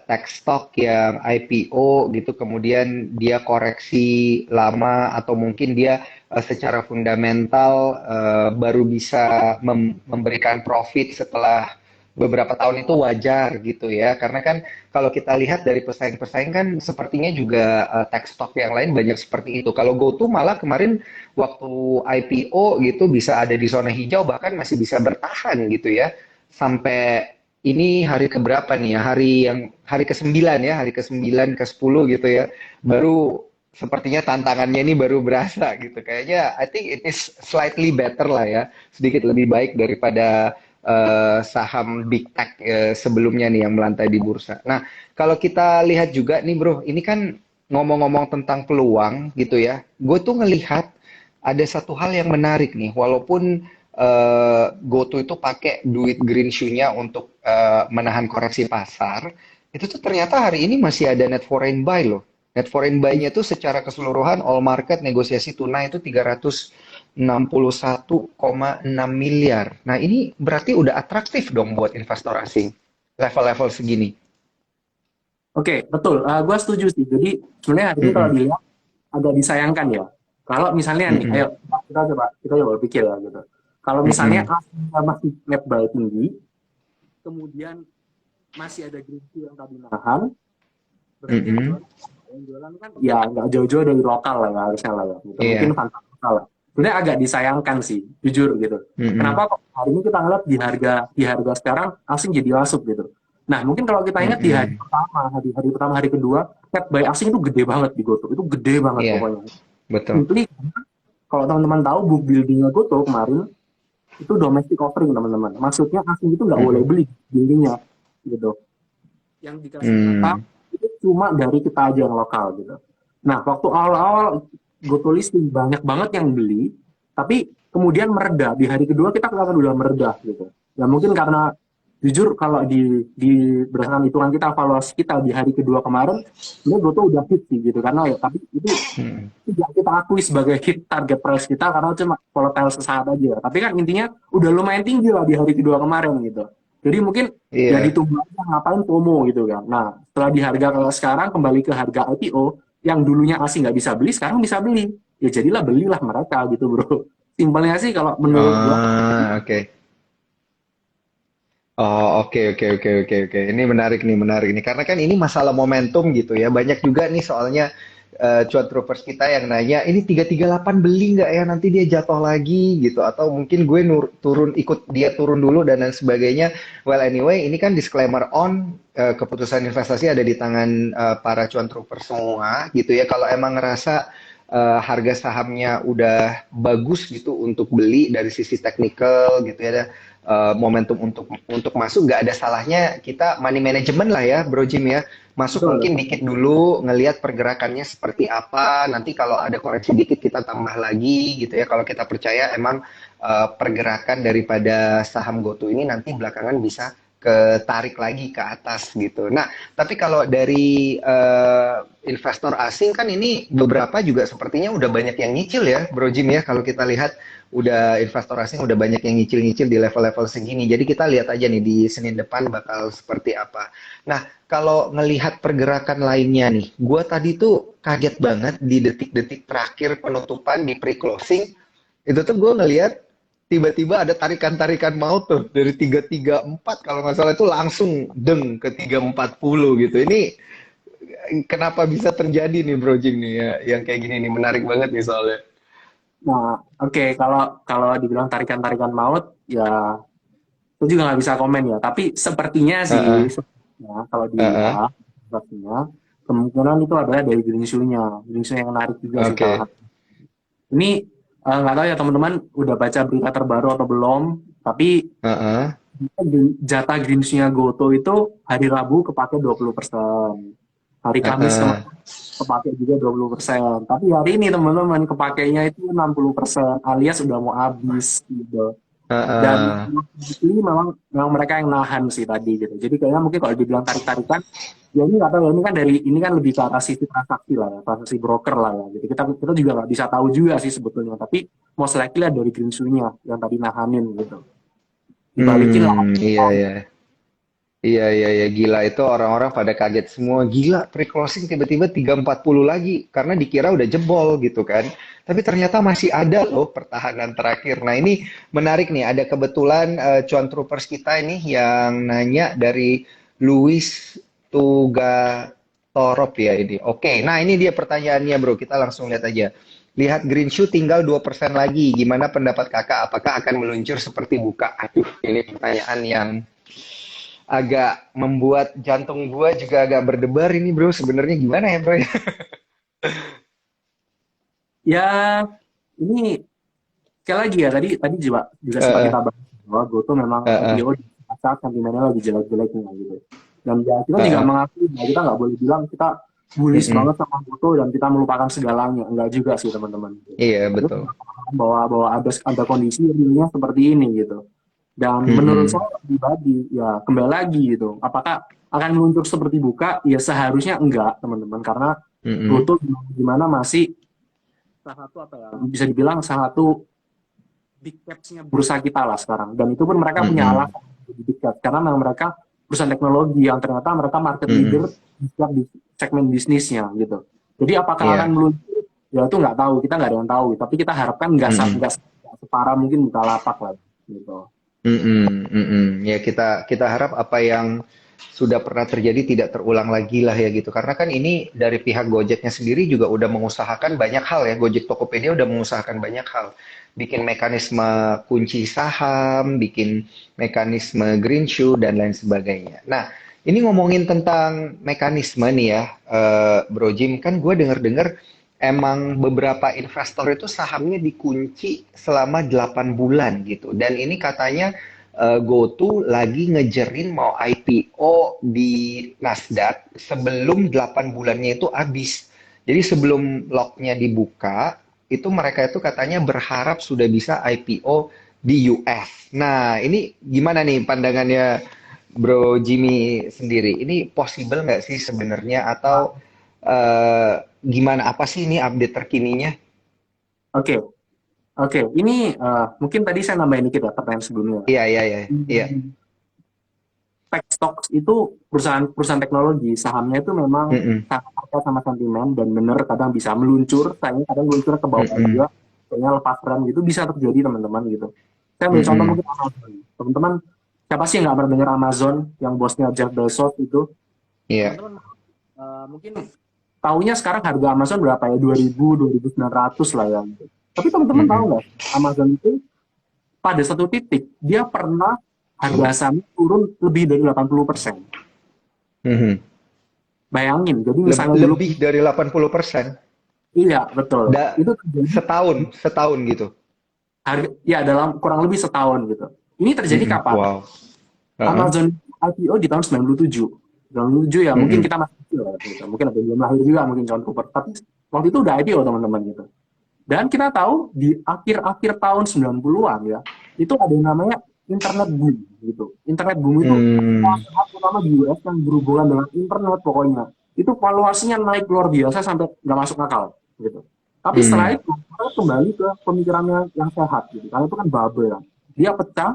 tech stock yang IPO gitu, kemudian dia koreksi lama atau mungkin dia secara fundamental baru bisa memberikan profit setelah beberapa tahun itu wajar gitu ya. Karena kan kalau kita lihat dari pesaing-pesaing kan sepertinya juga tech stock yang lain banyak seperti itu. Kalau GoTo malah kemarin waktu IPO gitu bisa ada di zona hijau bahkan masih bisa bertahan gitu ya. Sampai ini hari keberapa nih ya? Hari ke-9 ya, hari ke-9 ke-10 gitu ya. Baru sepertinya tantangannya ini baru berasa gitu. Kayaknya I think it is slightly better lah ya. Sedikit lebih baik daripada saham big tech sebelumnya nih yang melantai di bursa. Nah, kalau kita lihat juga nih bro, ini kan ngomong-ngomong tentang peluang gitu ya, gue tuh ngelihat ada satu hal yang menarik nih, walaupun GoTo itu pakai duit green shoe-nya untuk menahan koreksi pasar, itu tuh ternyata hari ini masih ada net foreign buy loh. Net foreign buy-nya tuh secara keseluruhan all market negosiasi tunai itu 361,6 miliar. Nah, ini berarti udah atraktif dong buat investor asing. Level-level segini. Oke, betul. Gue setuju sih. Jadi sebenarnya hari ini kalau Mm-mm, dilihat agak disayangkan ya. Kalau misalnya nih, ayo mm-mm, kita coba pikir lah gitu. Kalau misalnya mm-mm, aslinya masih net buy tinggi, kemudian masih ada green shoe yang tadi nahan, berarti mm-mm. yang jualan kan ya nggak jauh-jauh dari lokal lah ya harusnya lah ya. Gitu. Mungkin Iya. fantastis lokal lah. Sebenarnya agak disayangkan sih, jujur gitu. Mm-mm, Kenapa kok hari ini kita ngeliat di harga sekarang asing jadi masuk gitu. Nah, mungkin kalau kita ingat di hari mm-mm. pertama, hari pertama, hari kedua, net buy asing itu gede banget di GoTo. Itu gede banget Iya, pokoknya. betul. Simply, kalau teman-teman tahu book buildingnya GoTo kemarin, itu domestic offering teman-teman. Maksudnya asing itu nggak boleh Mm-mm. beli buildingnya gitu. Yang dikasih data Mm, itu cuma dari kita aja yang lokal gitu. Nah, waktu awal-awal GoTo listing banyak banget yang beli, tapi kemudian mereda. Di hari kedua kita kelihatan udah mereda gitu. Ya mungkin karena jujur kalau di berdasarkan hitungan kita, evaluasi kita di hari kedua kemarin, sebenarnya GoTo udah hit sih gitu. Karena ya tapi itu mm. tidak kita akui sebagai hit target price kita karena cuma volatile sesaat aja. Tapi kan intinya udah lumayan tinggi lah di hari kedua kemarin gitu. Jadi mungkin ya Iya. ditunggu aja ngapain FOMO gitu kan. Nah, setelah di harga kalau sekarang kembali ke harga IPO, yang dulunya asing nggak bisa beli, sekarang bisa beli. Ya jadilah belilah mereka gitu bro. Simpelnya sih kalau menurut gua. Oke. Oh, oke, oke, oke, oke, oke. Ini menarik nih, menarik nih. Karena kan ini masalah momentum gitu ya. Banyak juga nih soalnya cuan troopers kita yang nanya, ini 338 beli nggak ya? Nanti dia jatuh lagi gitu. Atau mungkin gue turun, ikut dia turun dulu dan lain sebagainya. Well, anyway, ini kan disclaimer on, keputusan investasi ada di tangan para cuan troopers semua gitu ya. Kalau emang ngerasa harga sahamnya udah bagus gitu untuk beli dari sisi teknikal gitu ya, momentum untuk masuk nggak ada salahnya kita money management lah ya Bro Jim ya, masuk Betul. mungkin dikit dulu ngelihat pergerakannya seperti apa, nanti kalau ada koreksi dikit kita tambah lagi gitu ya, kalau kita percaya emang pergerakan daripada saham GoTo ini nanti belakangan bisa ketarik lagi ke atas gitu. Nah, tapi kalau dari investor asing kan ini beberapa juga sepertinya udah banyak yang nyicil ya, Bro Jim ya. Kalau kita lihat udah investor asing udah banyak yang nyicil-nyicil di level-level segini. Jadi kita lihat aja nih di Senin depan bakal seperti apa. Nah, kalau ngelihat pergerakan lainnya nih, gue tadi tuh kaget banget di detik-detik terakhir penutupan di pre-closing. Itu tuh gue ngelihat tiba-tiba ada tarikan-tarikan maut tuh dari 334 kalau nggak salah itu langsung deng ke 340 gitu. Ini kenapa bisa terjadi nih Bro Jim nih ya, yang kayak gini nih menarik banget nih soalnya. Nah, oke, kalau kalau dibilang tarikan-tarikan maut, ya itu juga nggak bisa komen ya. Tapi sepertinya sih, Heeh, sepertinya kalau heeh, dilihat, sepertinya kemungkinan itu adalah dari green shoe-nya. Green shoe yang menarik juga sih salah oke, satu. Ini nggak tahu ya teman-teman udah baca berita terbaru atau belum, tapi heeh, jatah green shoe-nya Goto itu hari Rabu kepake 20%. Hari Kamis heeh, kemarin kepake juga 20%. Tapi hari ini teman-teman kepakainya itu 60%, alias udah mau habis gitu. Dan heeh. ini memang mereka yang nahan sih tadi gitu. Jadi kayaknya mungkin kalau dibilang tarik-tarikan, ya ini nggak tahu ya, ini kan lebih ke arah sisi transaksi lah ya, transaksi broker lah ya. Jadi kita juga nggak bisa tahu juga sih sebetulnya. Tapi most likely lah dari green shoe-nya yang tadi nahanin gitu. Dibalikin lah. Iya, iya. Iya, iya, iya, gila itu orang-orang pada kaget semua. Gila, pre-closing tiba-tiba 340 lagi karena dikira udah jebol gitu kan. Tapi ternyata masih ada loh pertahanan terakhir. Nah, ini menarik nih. Ada kebetulan Cuan Troopers kita ini yang nanya dari Luis Tugatorop ya ini. Oke, nah ini dia pertanyaannya bro. Kita langsung lihat aja. Lihat green shoe tinggal 2% lagi. Gimana pendapat kakak? Apakah akan meluncur seperti buka? Aduh, ini pertanyaan yang agak membuat jantung gua juga agak berdebar ini bro. Sebenarnya gimana ya bro? Ya, ini sekali lagi ya, tadi tadi juga sempat kita Heeh, bahas bahwa GoTo memang heeh, IPO di saat sentimennya lagi jelek-jeleknya gitu. Dan ya kita juga heeh, mengakui, ya kita nggak boleh bilang kita bullish mm-mm. banget sama GoTo dan kita melupakan segalanya. Enggak juga sih teman-teman. Gitu. Iya Kita betul. bahwa bahwa ada kondisi realnya seperti ini gitu. Dan menurut Mm-mm, saya pribadi, ya kembali lagi gitu. Apakah akan meluncur seperti buka? Ya seharusnya enggak, teman-teman. Karena mm-mm, GoTo gimana masih salah satu apa ya, bisa dibilang salah satu big caps-nya bursa kita lah sekarang. Dan itu pun mereka punya mm-mm, alasan di big cap. Karena memang mereka perusahaan teknologi yang ternyata mereka market leader mm-mm. di setiap segmen bisnisnya gitu. Jadi apakah akan Iya. meluncur? Ya itu nggak tahu, kita nggak ada yang tahu. Tapi kita harapkan Mm-mm, nggak separah mungkin Bukalapak lah gitu. mm-mm, mm-mm. Ya kita harap apa yang sudah pernah terjadi tidak terulang lagi lah ya gitu. Karena kan ini dari pihak Gojeknya sendiri juga udah mengusahakan banyak hal ya. Gojek Tokopedia udah mengusahakan banyak hal. Bikin mekanisme kunci saham, bikin mekanisme green shoe, dan lain sebagainya. Nah, ini ngomongin tentang mekanisme nih ya, Bro Jim. Kan gue denger-dengar emang beberapa investor itu sahamnya dikunci selama 8 bulan gitu. Dan ini katanya GoTo lagi ngejerin mau IPO di Nasdaq sebelum 8 bulannya itu habis. Jadi sebelum locknya dibuka, itu mereka itu katanya berharap sudah bisa IPO di US. Nah, ini gimana nih pandangannya Bro Jimmy sendiri? Ini possible nggak sih sebenarnya atau gimana? Apa sih ini update terkininya? Oke, oke. Ini mungkin tadi saya nambahin dikit ya pertanyaan sebelumnya. Iya, iya, iya, iya. Tech stocks itu perusahaan teknologi, sahamnya itu memang Mm-mm, sangat percaya sama sentimen dan benar kadang bisa meluncur, sayangnya kadang meluncur ke bawah mm-mm, juga, kayaknya lepas rem gitu bisa terjadi teman-teman gitu. Saya ambil contoh mm-mm. mungkin Amazon. Teman-teman, siapa sih yang nggak pernah dengar Amazon yang bosnya Jeff Bezos itu? Iya. Teman-teman mungkin tahunya sekarang harga Amazon berapa ya? 2.000, 2.900 lah ya. Gitu. Tapi teman-teman tahu Mm-mm, nggak? Amazon itu pada satu titik dia pernah harga sahamnya turun lebih dari 80%. mhm. Bayangin, jadi misalnya dulu, Lebih dari 80%. iya betul, itu terjadi Setahun gitu. harga, ya dalam kurang lebih setahun gitu. Ini terjadi Mm-mm. kapan? Wow. Heeh. Amazon IPO di tahun 97. 97 ya, mungkin Mm-mm. kita masih kecil ya, gitu. Mungkin ada yang belum lahir juga, mungkin John Cooper. Tapi waktu itu udah IPO teman-teman gitu. Dan kita tahu di akhir-akhir tahun 90-an ya, itu ada yang namanya internet boom gitu. Internet boom itu Hmm. terutama di US yang berhubungan dengan internet pokoknya. Itu valuasinya naik luar biasa sampai nggak masuk akal gitu. Tapi setelah Hmm. itu kita kembali ke pemikirannya yang sehat gitu. Karena itu kan bubble ya. Dia pecah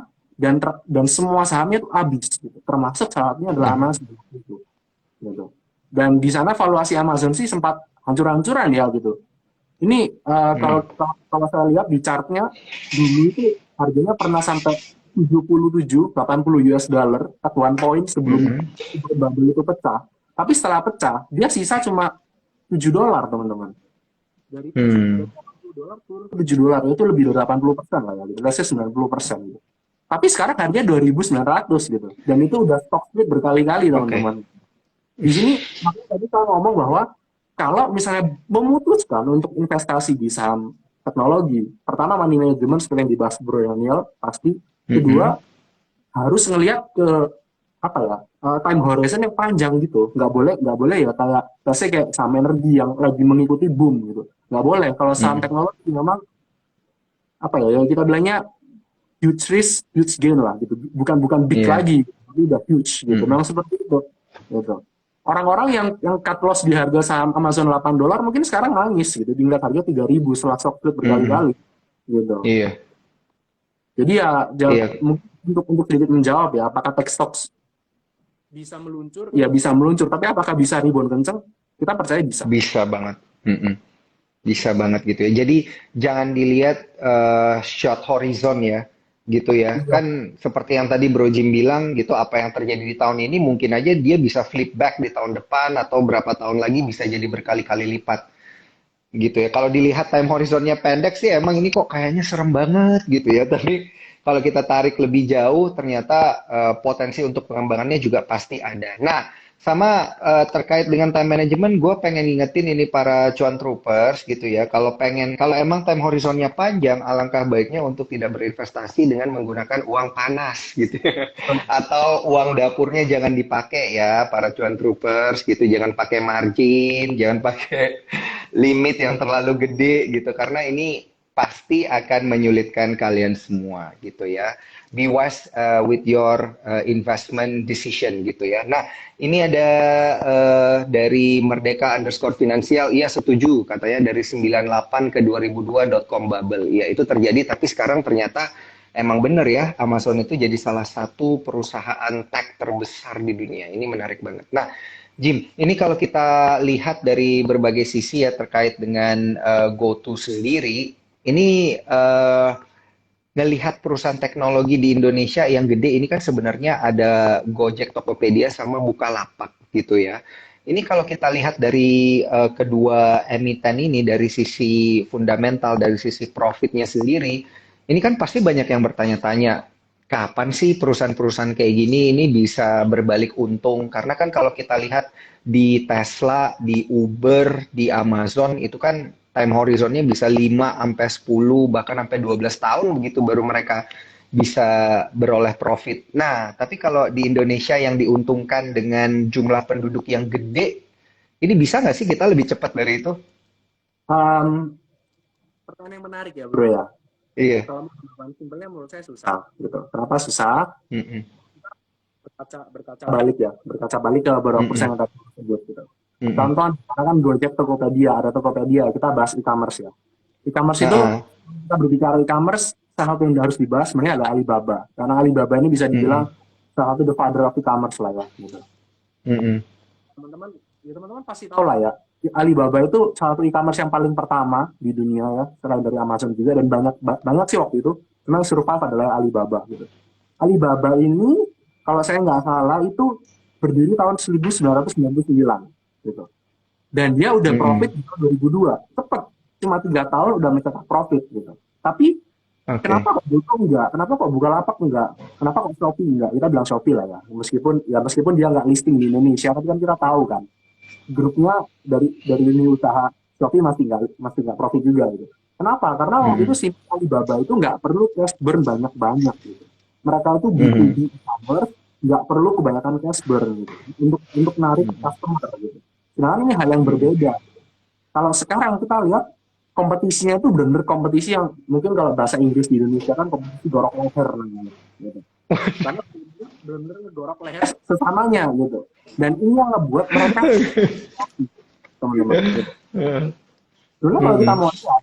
dan semua sahamnya itu habis gitu. Termasuk salah satunya adalah Hmm. Amazon gitu. Gitu. Dan di sana valuasi Amazon sih sempat hancur-hancuran ya gitu. Ini Hmm. kalau saya lihat di chartnya dulu itu harganya pernah sampai 77, 80 US dollar at one point sebelum Mm-mm. bubble itu pecah. Tapi setelah pecah, dia sisa cuma 7 dolar, teman-teman. Dari Hmm. 80 dolar turun ke 7 dolar, itu lebih dari 80% lah ya, gitu. Let's say 90%. Gitu. Tapi sekarang harganya 2.900 gitu. Dan itu udah stock split berkali-kali, Oke. teman-teman. Di sini makanya tadi saya ngomong bahwa kalau misalnya memutuskan untuk investasi di saham teknologi, pertama money management seperti yang dibahas Bro Daniel pasti, Mm-mm. kedua harus ngelihat ke apa ya time horizon yang panjang gitu, nggak boleh ya kayak saya kayak saham energi yang lagi mengikuti boom gitu, nggak boleh. Kalau saham Mm-mm. teknologi memang apa ya, yang kita bilangnya huge risk huge gain lah gitu, bukan bukan big Iya. lagi tapi udah huge gitu, Mm-mm. memang seperti itu gitu. Orang-orang yang cut loss di harga saham Amazon 8 dolar mungkin sekarang nangis gitu, tinggal harga 3.000 setelah shock split Mm-mm. berkali-kali gitu. Iya. Jadi ya Iya. mungkin untuk sedikit menjawab ya, apakah tech stocks bisa meluncur, ya bisa meluncur. Tapi apakah bisa rebound kenceng? Kita percaya bisa. Bisa banget. Mm-mm. Bisa banget gitu ya. Jadi jangan dilihat short horizon ya, gitu ya. Iya. Kan seperti yang tadi Bro Jim bilang gitu, apa yang terjadi di tahun ini mungkin aja dia bisa flip back di tahun depan atau berapa tahun lagi bisa jadi berkali-kali lipat gitu ya. Kalau dilihat time horizonnya pendek sih emang ini kok kayaknya serem banget gitu ya. Tapi kalau kita tarik lebih jauh ternyata potensi untuk pengembangannya juga pasti ada. Nah, sama terkait dengan time management, gue pengen ngingetin ini para cuan troopers gitu ya. Kalau emang time horizonnya panjang, alangkah baiknya untuk tidak berinvestasi dengan menggunakan uang panas gitu ya. Atau uang dapurnya jangan dipakai ya para cuan troopers gitu. Jangan pakai margin, jangan pakai limit yang terlalu gede gitu karena ini pasti akan menyulitkan kalian semua gitu ya. Be wise with your investment decision gitu ya. Nah, ini ada dari Merdeka underscore finansial, iya setuju katanya dari 98 ke 2002.com bubble. Iya itu terjadi tapi sekarang ternyata emang bener ya Amazon itu jadi salah satu perusahaan tech terbesar di dunia. Ini menarik banget. Nah, Jim, ini kalau kita lihat dari berbagai sisi ya terkait dengan GoTo sendiri, ini ngelihat perusahaan teknologi di Indonesia yang gede ini kan sebenarnya ada Gojek, Tokopedia sama Bukalapak gitu ya. Ini kalau kita lihat dari kedua emiten ini dari sisi fundamental, dari sisi profitnya sendiri, ini kan pasti banyak yang bertanya-tanya, kapan sih perusahaan-perusahaan kayak gini ini bisa berbalik untung? Karena kan kalau kita lihat di Tesla, di Uber, di Amazon itu kan time horizonnya bisa 5 sampai 10 bahkan sampai 12 tahun begitu baru mereka bisa beroleh profit. Nah, tapi kalau di Indonesia yang diuntungkan dengan jumlah penduduk yang gede, ini bisa nggak sih kita lebih cepat dari itu? Um, Pertanyaan yang menarik ya bro ya. Iya. Kalau mau simpelnya menurut saya susah gitu. Kenapa susah? Mm-mm. Berkaca balik ke beberapa Mm-mm. perusahaan yang tadi saya sebut gitu. Mm-mm. Contoh, sekarang kan Gojek, Tokopedia, ada Tokopedia, kita bahas e-commerce ya. E-commerce itu, Ah, kita berbicara e-commerce, salah satu yang harus dibahas sebenarnya adalah Alibaba. Karena Alibaba ini bisa mm-mm. dibilang salah satu the father of e-commerce lah ya. Gitu. Mm-mm. Teman-teman, ya teman-teman pasti tahu lah ya. Alibaba itu salah satu e-commerce yang paling pertama di dunia ya, selain dari Amazon juga, dan banyak sih waktu itu, memang survive adalah Alibaba gitu. Alibaba ini, kalau saya nggak salah, itu berdiri tahun 1999 gitu. Dan dia udah Mm-mm. profit di tahun 2002. Cepet. Cuma 3 tahun udah mencetak profit gitu. Tapi Oke. kenapa kok Goto enggak? Kenapa kok Bukalapak enggak? Kenapa kok Shopee enggak? Kita bilang Shopee lah ya. Meskipun dia enggak listing di Indonesia, tapi kan kita tahu kan grupnya dari ini usaha Shopee masih enggak profit juga gitu. Kenapa? Karena waktu itu Mm-mm. si Alibaba itu nggak perlu cash burn banyak-banyak gitu. Mereka itu B2B Mm-mm. e-commerce nggak perlu kebanyakan cash burn gitu untuk narik Mm-mm. customer gitu. Sedangkan ini hal yang Mm-mm. berbeda. Kalau sekarang kita lihat kompetisinya itu benar-benar kompetisi yang mungkin kalau bahasa Inggris di Indonesia kan kompetisi gorok leher namanya. Gitu. Karena benar-benar ngegorok leher sesamanya gitu. Dan ini yang ngebuat mereka teman-teman. Gitu. Sebenarnya kalau kita Mm-mm. mau lihat,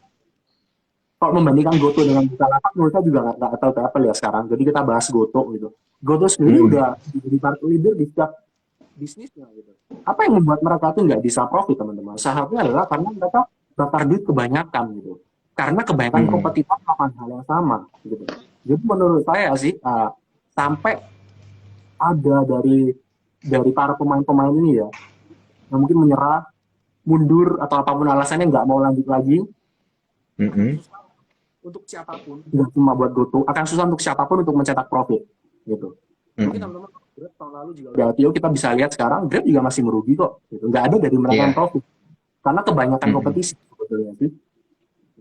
kalau membandingkan Goto dengan Bukalapak, menurut saya juga nggak tahu kayak apa ya sekarang. Jadi kita bahas Goto gitu. Goto sendiri Mm-mm. udah jadi market leader di setiap bisnisnya gitu. Apa yang membuat mereka tuh nggak bisa profit teman-teman? Sahamnya adalah karena mereka bakar duit kebanyakan gitu. Karena kebanyakan Mm-mm. kompetitor melakukan hal yang sama gitu. Jadi menurut saya sih sampai ada dari para pemain-pemain ini ya yang mungkin menyerah, mundur atau apapun alasannya nggak mau lanjut lagi, akan Mm-mm. susah untuk siapapun, nggak cuma buat GoTo, akan susah untuk siapapun untuk mencetak profit gitu. Mungkin Mm-mm. teman-teman Grab tahun lalu juga udah IPO, kita bisa lihat sekarang Grab juga masih merugi kok gitu. Nggak ada dari mereka yang Iya. profit karena kebanyakan Mm-mm. kompetisi sebetulnya sih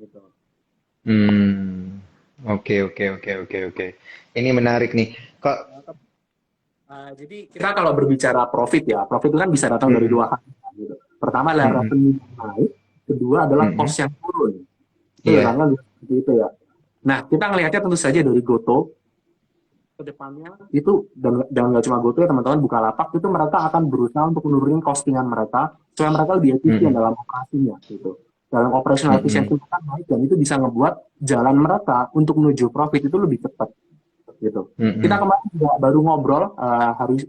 gitu. Hmm. Oke, oke, oke, oke, oke. Ini menarik nih. Kok, Jadi kita kalau berbicara profit ya, profit itu kan bisa datang dari mm-mm. dua hal gitu. Pertama adalah Mm-mm. revenue yang naik, kedua adalah Mm-mm. cost yang turun. Itu Iya. memang seperti itu ya. Nah, kita ngelihatnya tentu saja dari GoTo ke depannya itu, dan nggak cuma GoTo ya teman-teman, Bukalapak itu mereka akan berusaha untuk menurunkan costingan mereka supaya mereka lebih efisien Mm-mm. dalam operasinya gitu. Dalam operational efisiensi Mm-mm. mereka naik dan itu bisa ngebuat jalan mereka untuk menuju profit itu lebih cepat. gitu. Kita Mm-mm. kemarin juga baru ngobrol,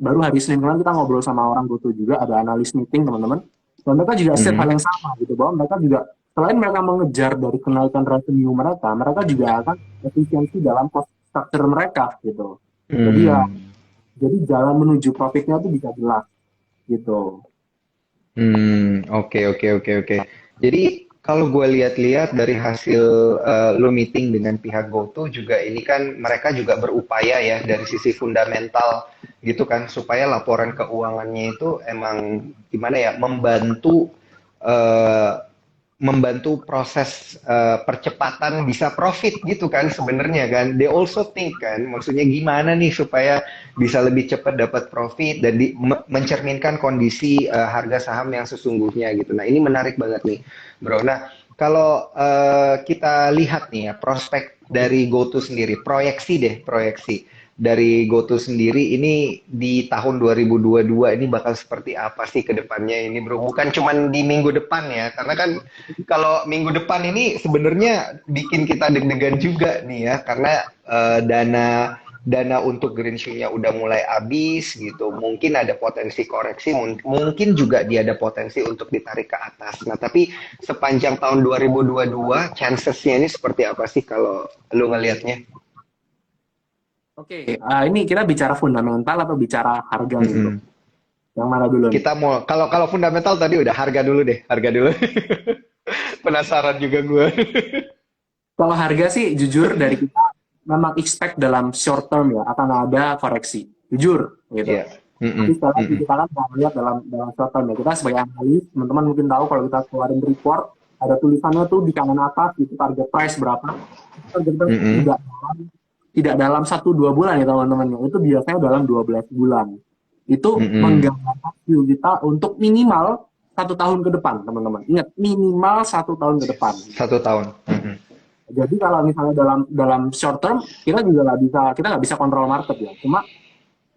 baru hari Senin kemarin kita ngobrol sama orang GoTo juga, ada analis meeting teman-teman. Dan mereka juga share hal Mm-mm. yang sama gitu, bahwa mereka juga selain mereka mengejar dari kenaikan revenue mereka, mereka juga akan efisiensi dalam cost structure mereka gitu. Jadi ya, Hmm. jadi jalan menuju profitnya itu bisa jelas gitu. Oke, oke, oke, oke. Jadi kalau gue lihat-lihat dari hasil lo meeting dengan pihak GoTo juga ini kan mereka juga berupaya ya dari sisi fundamental gitu kan supaya laporan keuangannya itu emang gimana ya eh, membantu proses percepatan bisa profit gitu kan sebenarnya kan they also think kan maksudnya gimana nih supaya bisa lebih cepat dapat profit dan mencerminkan kondisi harga saham yang sesungguhnya gitu. Nah, ini menarik banget nih, Bro. Nah, kalau kita lihat nih ya prospek dari GoTo sendiri, proyeksi deh, proyeksi dari GoTo sendiri ini di tahun 2022 ini bakal seperti apa sih ke depannya ini, Bro? Bukan cuma di minggu depan ya, karena kan kalau minggu depan ini sebenarnya bikin kita deg-degan juga nih ya, karena dana dana untuk green shoe-nya udah mulai habis gitu. Mungkin ada potensi koreksi, mungkin juga dia ada potensi untuk ditarik ke atas. Nah, tapi sepanjang tahun 2022, chances-nya ini seperti apa sih kalau lu ngelihatnya? Oke, ini kita bicara fundamental atau bicara harga nih bro? Mm-mm. Yang mana dulu nih? Kita mau kalau kalau fundamental tadi udah harga dulu deh, harga dulu. Penasaran juga gue. Kalau harga sih jujur dari kita memang expect dalam short term ya akan ada koreksi, jujur gitu. Iya. Tapi Mm-mm. sekali lagi Mm-mm. kita kan nggak melihat dalam short term ya. Kita sebagai analis, teman-teman mungkin tahu kalau kita keluarin report, ada tulisannya tuh di kanan atas itu target price berapa. Target price itu Mm-mm. tidak dalam 1-2 bulan ya teman-teman. Itu biasanya dalam 12 bulan. Itu Mm-mm. menggambarkan view kita untuk minimal 1 tahun ke depan, teman-teman. Ingat, minimal 1 tahun ke depan. 1 tahun. Mm-mm. Jadi kalau misalnya dalam dalam short term kita nggak bisa kontrol market ya. Cuma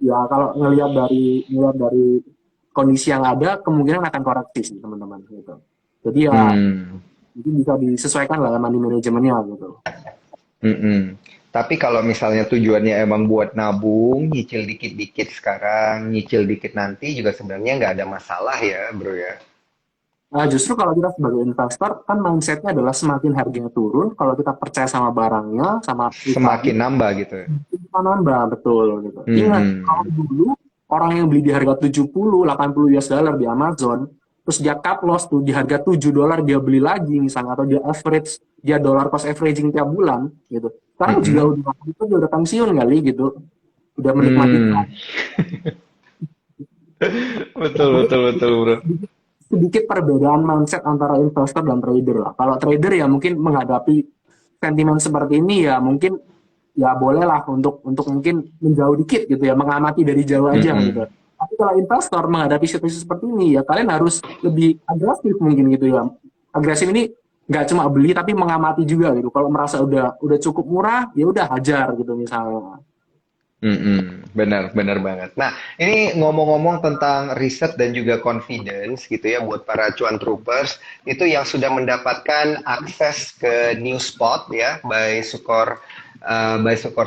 ya kalau ngelihat dari kondisi yang ada kemungkinan akan koreksi sih teman-teman gitu. Jadi ya Hmm. mungkin bisa disesuaikan lah money manajemennya gitu. Mm-mm. Tapi kalau misalnya tujuannya emang buat nabung, nyicil dikit-dikit sekarang, nyicil dikit nanti juga sebenarnya nggak ada masalah ya, bro ya. Nah, justru kalau kita sebagai investor kan mindsetnya adalah semakin harganya turun, kalau kita percaya sama barangnya, sama perusahaan, Semakin nambah gitu ya. kita nambah betul gitu. Ingat kalau Mm-mm. dulu orang yang beli di harga 70, 80 US dollar di Amazon, terus dia cut loss tuh di harga $7 dia beli lagi misalnya atau dia dollar cost averaging tiap bulan gitu. Sekarang juga Mm-mm. udah pensiun kali gitu. Udah menikmati Hmm. Betul, mungkin betul, betul, bro. sedikit perbedaan mindset antara investor dan trader lah. Kalau trader ya mungkin menghadapi sentimen seperti ini ya mungkin ya bolehlah untuk mungkin menjauh dikit gitu ya, mengamati dari jauh aja gitu. Mm-mm. Tapi kalau investor menghadapi situasi seperti ini ya kalian harus lebih agresif mungkin gitu ya. Agresif ini nggak cuma beli tapi mengamati juga gitu. Kalau merasa udah cukup murah ya udah hajar gitu misalnya. Benar, benar banget. Nah, ini ngomong-ngomong tentang riset dan juga confidence gitu ya buat para cuan troopers itu yang sudah mendapatkan akses ke new spot ya by Sukor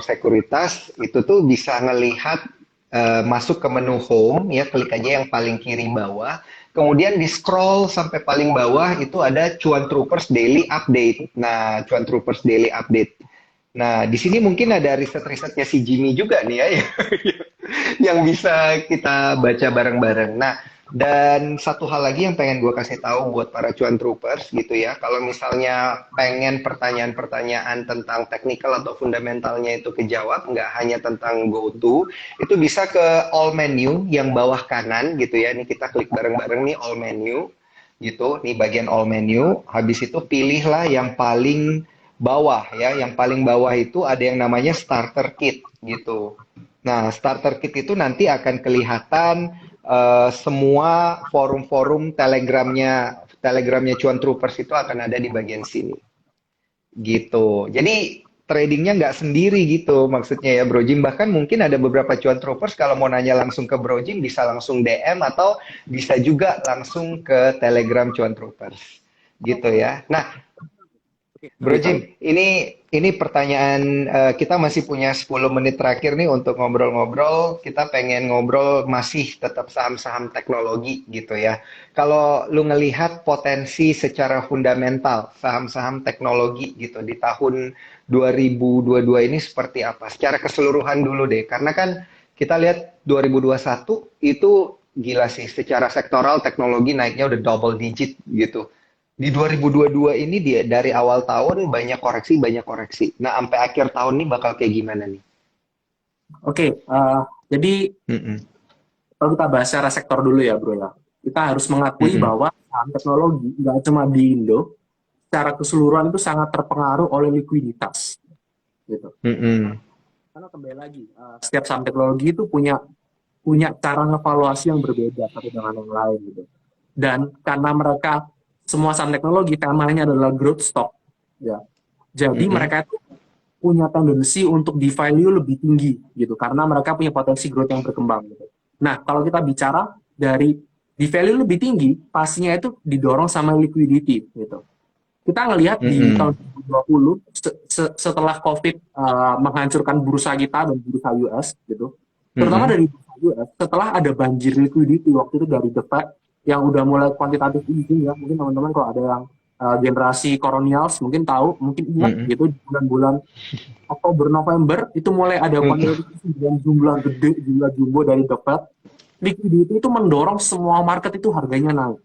Sekuritas itu tuh bisa ngelihat masuk ke menu home ya klik aja yang paling kiri bawah. Kemudian di scroll sampai paling bawah itu ada Cuan Troopers Daily Update. Nah, Cuan Troopers Daily Update. Nah, di sini mungkin ada riset-risetnya si Jimmy juga nih ya, yang bisa kita baca bareng-bareng. Nah, dan satu hal lagi yang pengen gue kasih tahu buat para cuan troopers gitu ya, kalau misalnya pengen pertanyaan-pertanyaan tentang teknikal atau fundamentalnya itu kejawab, nggak hanya tentang go-to, itu bisa ke all menu yang bawah kanan gitu ya. Ini kita klik bareng-bareng nih all menu gitu, nih bagian all menu. Habis itu pilihlah yang paling bawah ya, yang paling bawah itu ada yang namanya starter kit gitu. Nah, starter kit itu nanti akan kelihatan semua forum-forum Telegramnya Cuan Troopers itu akan ada di bagian sini. Gitu. Jadi tradingnya nggak sendiri gitu maksudnya ya Bro Jim. Bahkan mungkin ada beberapa Cuan Troopers kalau mau nanya langsung ke Bro Jim bisa langsung DM atau bisa juga langsung ke Telegram Cuan Troopers. Gitu ya. Nah, Bro Oke, Jim, ini pertanyaan, kita masih punya 10 menit terakhir nih untuk ngobrol-ngobrol. Kita pengen ngobrol masih tetap saham-saham teknologi gitu ya. Kalau lu ngelihat potensi secara fundamental saham-saham teknologi gitu di tahun 2022 ini seperti apa? Secara keseluruhan dulu deh, karena kan kita lihat 2021 itu gila sih, secara sektoral teknologi naiknya udah double digit gitu. Di 2022 ini dia dari awal tahun banyak koreksi, banyak koreksi. Nah, sampai akhir tahun ini bakal kayak gimana nih? oke, jadi Mm-mm. kalau kita bahas secara sektor dulu ya bro ya, kita harus mengakui Mm-mm. bahwa saham teknologi nggak cuma di Indo, secara keseluruhan itu sangat terpengaruh oleh likuiditas gitu. Mm-mm. Karena kembali lagi, setiap saham teknologi itu punya punya cara ngevaluasi yang berbeda satu dengan yang lain gitu. Dan karena mereka semua saham teknologi temanya adalah growth stock, ya. Jadi Mm-mm. mereka itu punya tendensi untuk di value lebih tinggi gitu karena mereka punya potensi growth yang berkembang gitu. Nah, kalau kita bicara dari di value lebih tinggi, pastinya itu didorong sama liquidity gitu. Kita ngelihat di tahun Mm-mm. 2020 setelah COVID menghancurkan bursa kita dan bursa US gitu, terutama Mm-mm. dari bursa US setelah ada banjir liquidity waktu itu dari The Fed yang udah mulai kuantitatif easing ya, mungkin teman-teman kalau ada yang generasi kolonials mungkin tahu, mungkin ingat Mm-mm. gitu di bulan-bulan Oktober November itu mulai ada Mm-mm. kuantitatif easing dengan jumlah gede, jumlah jumbo dari The Fed. Liquidity itu mendorong semua market itu harganya naik.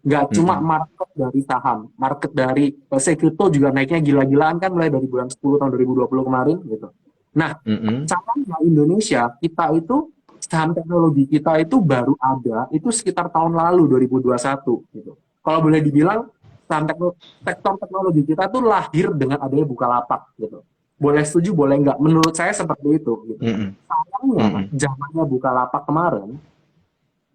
Nggak cuma Mm-mm. market dari saham, market dari kripto juga naiknya gila-gilaan kan mulai dari bulan 10 tahun 2020 kemarin gitu. Nah, Mm-mm. caranya Indonesia kita itu saham teknologi kita itu baru ada itu sekitar tahun lalu 2021 gitu. Kalau boleh dibilang saham sektor teknologi kita tuh lahir dengan adanya Bukalapak gitu. Boleh setuju, boleh nggak? Menurut saya seperti itu gitu. Mm-mm. Sayangnya Mm-mm. zamannya Bukalapak kemarin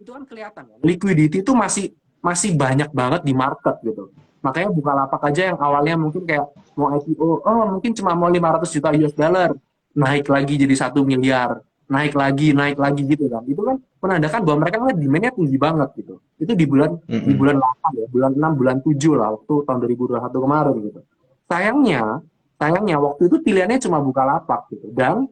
itu kan kelihatan ya, liquidity itu masih masih banyak banget di market gitu. Makanya Bukalapak aja yang awalnya mungkin kayak mau IPO, oh mungkin cuma mau 500 juta US dollar, naik lagi jadi 1 miliar, naik lagi gitu kan. Itu kan menandakan bahwa mereka kan demand-nya tinggi banget gitu. Itu di Mm-mm. bulan 8 ya, bulan 6, bulan 7 lah waktu tahun 2021 kemarin gitu. Sayangnya, sayangnya waktu itu pilihannya cuma Bukalapak gitu. Dan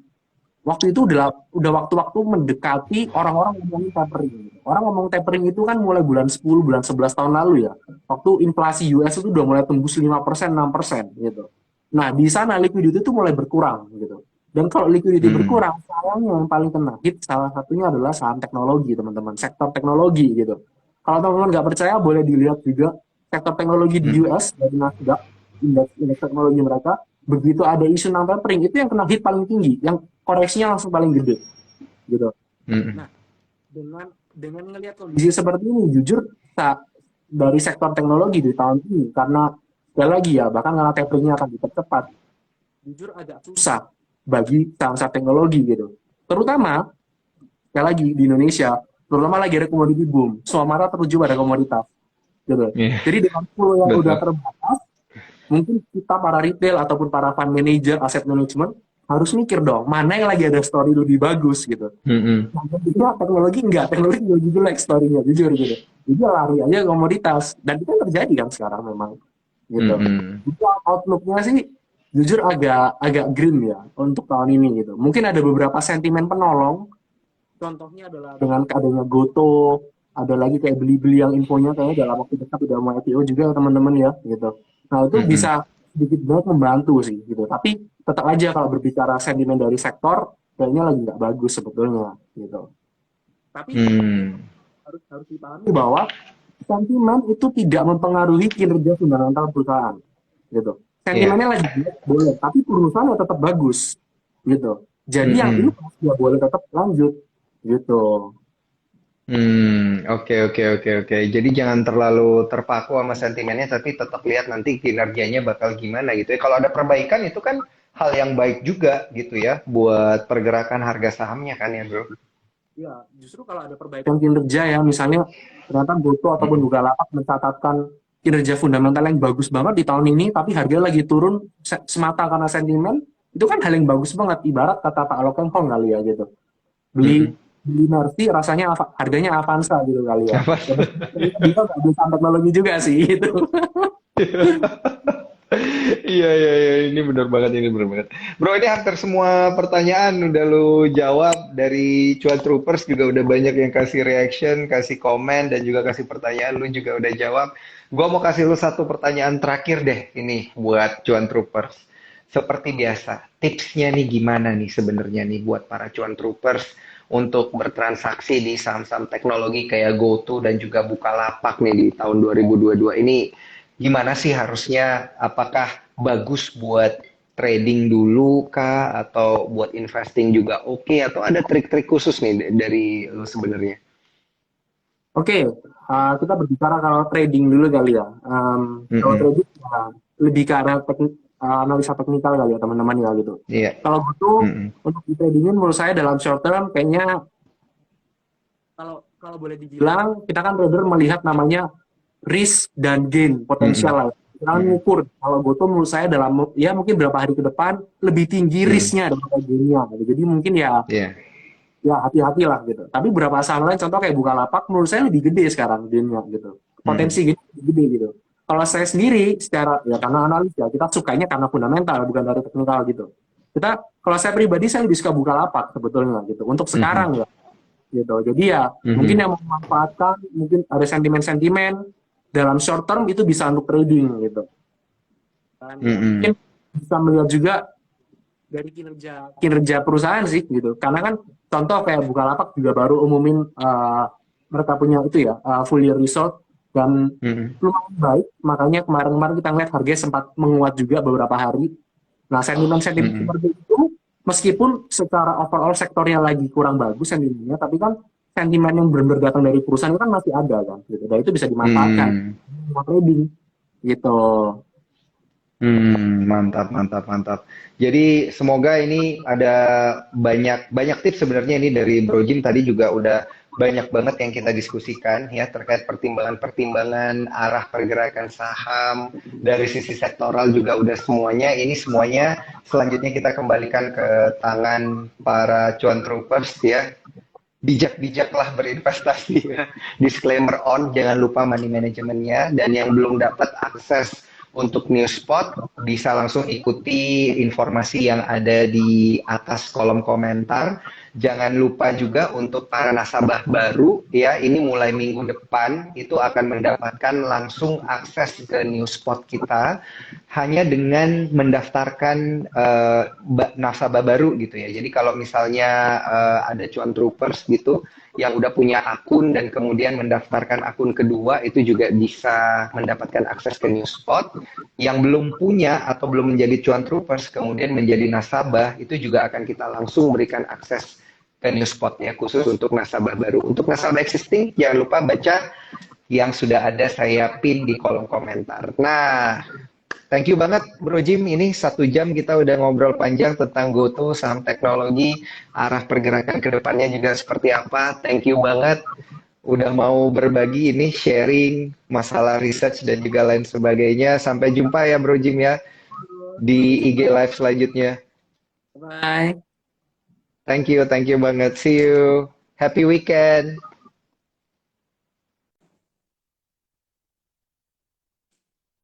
waktu itu udah waktu-waktu mendekati orang-orang ngomongin tapering. Orang ngomong tapering itu kan mulai bulan 10, bulan 11 tahun lalu ya. Waktu inflasi US itu udah mulai tembus 5%, 6% gitu. Nah, di sana liquidity itu mulai berkurang gitu. Dan kalau liquidity Mm-mm. berkurang, sayangnya yang paling kena hit salah satunya adalah saham teknologi, teman-teman. Sektor teknologi gitu. Kalau teman-teman nggak percaya, boleh dilihat juga sektor teknologi di Mm-mm. US dari Nasdaq, indeks teknologi mereka, begitu ada isu non tapering itu yang kena hit paling tinggi, yang koreksinya langsung paling gede gitu. Mm-mm. Nah, dengan ngelihat kondisi seperti ini, jujur dari sektor teknologi di tahun ini karena sekali lagi ya bahkan karena taperingnya akan dipercepat, jujur agak susah bagi saham-saham teknologi gitu. Terutama sekali lagi di Indonesia, terutama lagi ada komoditi boom, semua mata tertuju pada komoditas gitu. Iya, Jadi dengan pool yang udah betul. terbatas, mungkin kita para retail ataupun para fund manager, asset management harus mikir dong mana yang lagi ada story lebih bagus gitu. Mm-mm. Nah, tentunya teknologi lebih jelek story-nya jujur gitu. Jadi lari aja komoditas dan itu yang terjadi kan sekarang memang gitu. Mm-mm. Jadi outlook-nya sih jujur agak agak grim ya untuk tahun ini gitu. Mungkin ada beberapa sentimen penolong. Contohnya adalah dengan adanya Goto, ada lagi kayak beli-beli yang infonya kayaknya dalam waktu dekat udah mau IPO juga teman-teman ya gitu. Nah itu Mm-mm. bisa sedikit banget membantu sih gitu. Tapi tetap aja kalau berbicara sentimen dari sektor kayaknya lagi nggak bagus sebetulnya gitu. Tapi Mm. harus harus dipahami bahwa sentimen itu tidak mempengaruhi kinerja fundamental perusahaan gitu. Iya. Sentimennya lagi jelek boleh, tapi perusahaannya tetap bagus gitu. Jadi yang ini Mm-mm. ya boleh tetap lanjut gitu. Oke, oke, oke, oke. Jadi jangan terlalu terpaku sama sentimennya, tapi tetap lihat nanti kinerjanya bakal gimana gitu ya. Kalau ada perbaikan itu kan hal yang baik juga gitu ya, buat pergerakan harga sahamnya kan ya, bro. Ya, justru kalau ada perbaikan kinerja ya, misalnya ternyata Goto ataupun Mm-mm. Bukalapak mencatatkan kinerja fundamental yang bagus banget di tahun ini, tapi harga lagi turun semata karena sentimen, itu kan hal yang bagus banget. Ibarat kata Pak Lokeng Hong kali ya gitu. Beli Mm-mm. beli Mercy rasanya harganya Avanza gitu kali ya. Apa? Ya, bisa nggak beli saham teknologi juga sih itu. Iya, iya, iya, ini benar banget, ini benar banget. Bro, ini hampir semua pertanyaan udah lu jawab. Dari Cuan Troopers juga udah banyak yang kasih reaction, kasih komen, dan juga kasih pertanyaan, lu juga udah jawab. Gua mau kasih lu satu pertanyaan terakhir deh, ini buat Cuan Troopers. Seperti biasa, tipsnya nih gimana nih sebenarnya nih buat para Cuan Troopers untuk bertransaksi di saham-saham teknologi kayak GoTo dan juga Bukalapak nih di tahun 2022 ini. Gimana sih harusnya? Apakah bagus buat trading dulu kah atau buat investing juga oke atau ada trik-trik khusus nih dari lu sebenarnya? Oke, kita berbicara kalau trading dulu kali ya. Kalau Mm-mm. trading ya, lebih ke arah analisa teknikal kali ya teman-teman ya gitu. Iya. Kalau gitu Mm-mm. untuk di tradingin menurut saya dalam short term kayaknya kalau kalau boleh dibilang kita kan trader melihat namanya risk dan gain potensial Mm-mm. lah. Kita kan Mm-mm. ngukur kalau GoTo menurut saya dalam ya mungkin berapa hari ke depan lebih tinggi Mm-mm. risknya daripada gainnya. Gitu. Jadi mungkin Iya. ya hati-hati lah gitu. Tapi beberapa saham lain contoh kayak Bukalapak menurut saya lebih gede sekarang gainnya gitu. Mm-mm. Potensi gain lebih gede gitu. Kalau saya sendiri secara ya karena analis ya kita sukanya karena fundamental bukan dari teknikal gitu. Kita kalau saya pribadi saya lebih suka Bukalapak sebetulnya gitu. Untuk Mhm. sekarang ya gitu. Jadi ya mungkin Mhm. yang memanfaatkan mungkin ada sentimen-sentimen dalam short term itu bisa untuk trading gitu. Dan ya mungkin Mhm. bisa melihat juga dari kinerja kinerja perusahaan sih gitu. Karena kan contoh kayak Bukalapak juga baru umumin mereka punya itu ya full year result dan Mhm. lumayan baik. Makanya kemarin-kemarin kita ngeliat harganya sempat menguat juga beberapa hari. Nah, sentimen-sentimen Mhm. seperti itu, meskipun secara overall sektornya lagi kurang bagus sentimennya, tapi kan sentimen yang benar-benar datang dari perusahaan itu kan masih ada kan, gitu. Dan itu bisa dimanfaatkan Mhm. buat trading, gitu. Mantap, mantap, mantap. Jadi semoga ini ada banyak banyak tips sebenarnya ini dari Bro Jim tadi juga udah banyak banget yang kita diskusikan ya terkait pertimbangan-pertimbangan arah pergerakan saham dari sisi sektoral juga udah semuanya. Ini semuanya selanjutnya kita kembalikan ke tangan para cuan troopers ya. Bijak-bijaklah berinvestasi ya. Disclaimer on, jangan lupa money manajemennya dan yang belum dapat akses untuk news spot bisa langsung ikuti informasi yang ada di atas kolom komentar. Jangan lupa juga untuk para nasabah baru ya, ini mulai minggu depan itu akan mendapatkan langsung akses ke news spot kita hanya dengan mendaftarkan nasabah baru gitu ya. Jadi kalau misalnya ada cuan troopers gitu yang udah punya akun dan kemudian mendaftarkan akun kedua itu juga bisa mendapatkan akses ke Newspot. Yang belum punya atau belum menjadi cuan troopers kemudian menjadi nasabah itu juga akan kita langsung berikan akses ke Newspot ya khusus untuk nasabah baru. Untuk nasabah existing jangan lupa baca yang sudah ada saya pin di kolom komentar. Nah, thank you banget Bro Jim, ini 1 jam kita udah ngobrol panjang tentang GoTo, saham teknologi, arah pergerakan ke depannya juga seperti apa. Thank you banget udah mau berbagi ini, sharing masalah research dan juga lain sebagainya. Sampai jumpa ya Bro Jim ya di IG Live selanjutnya. Bye. Thank you banget. See you. Happy weekend.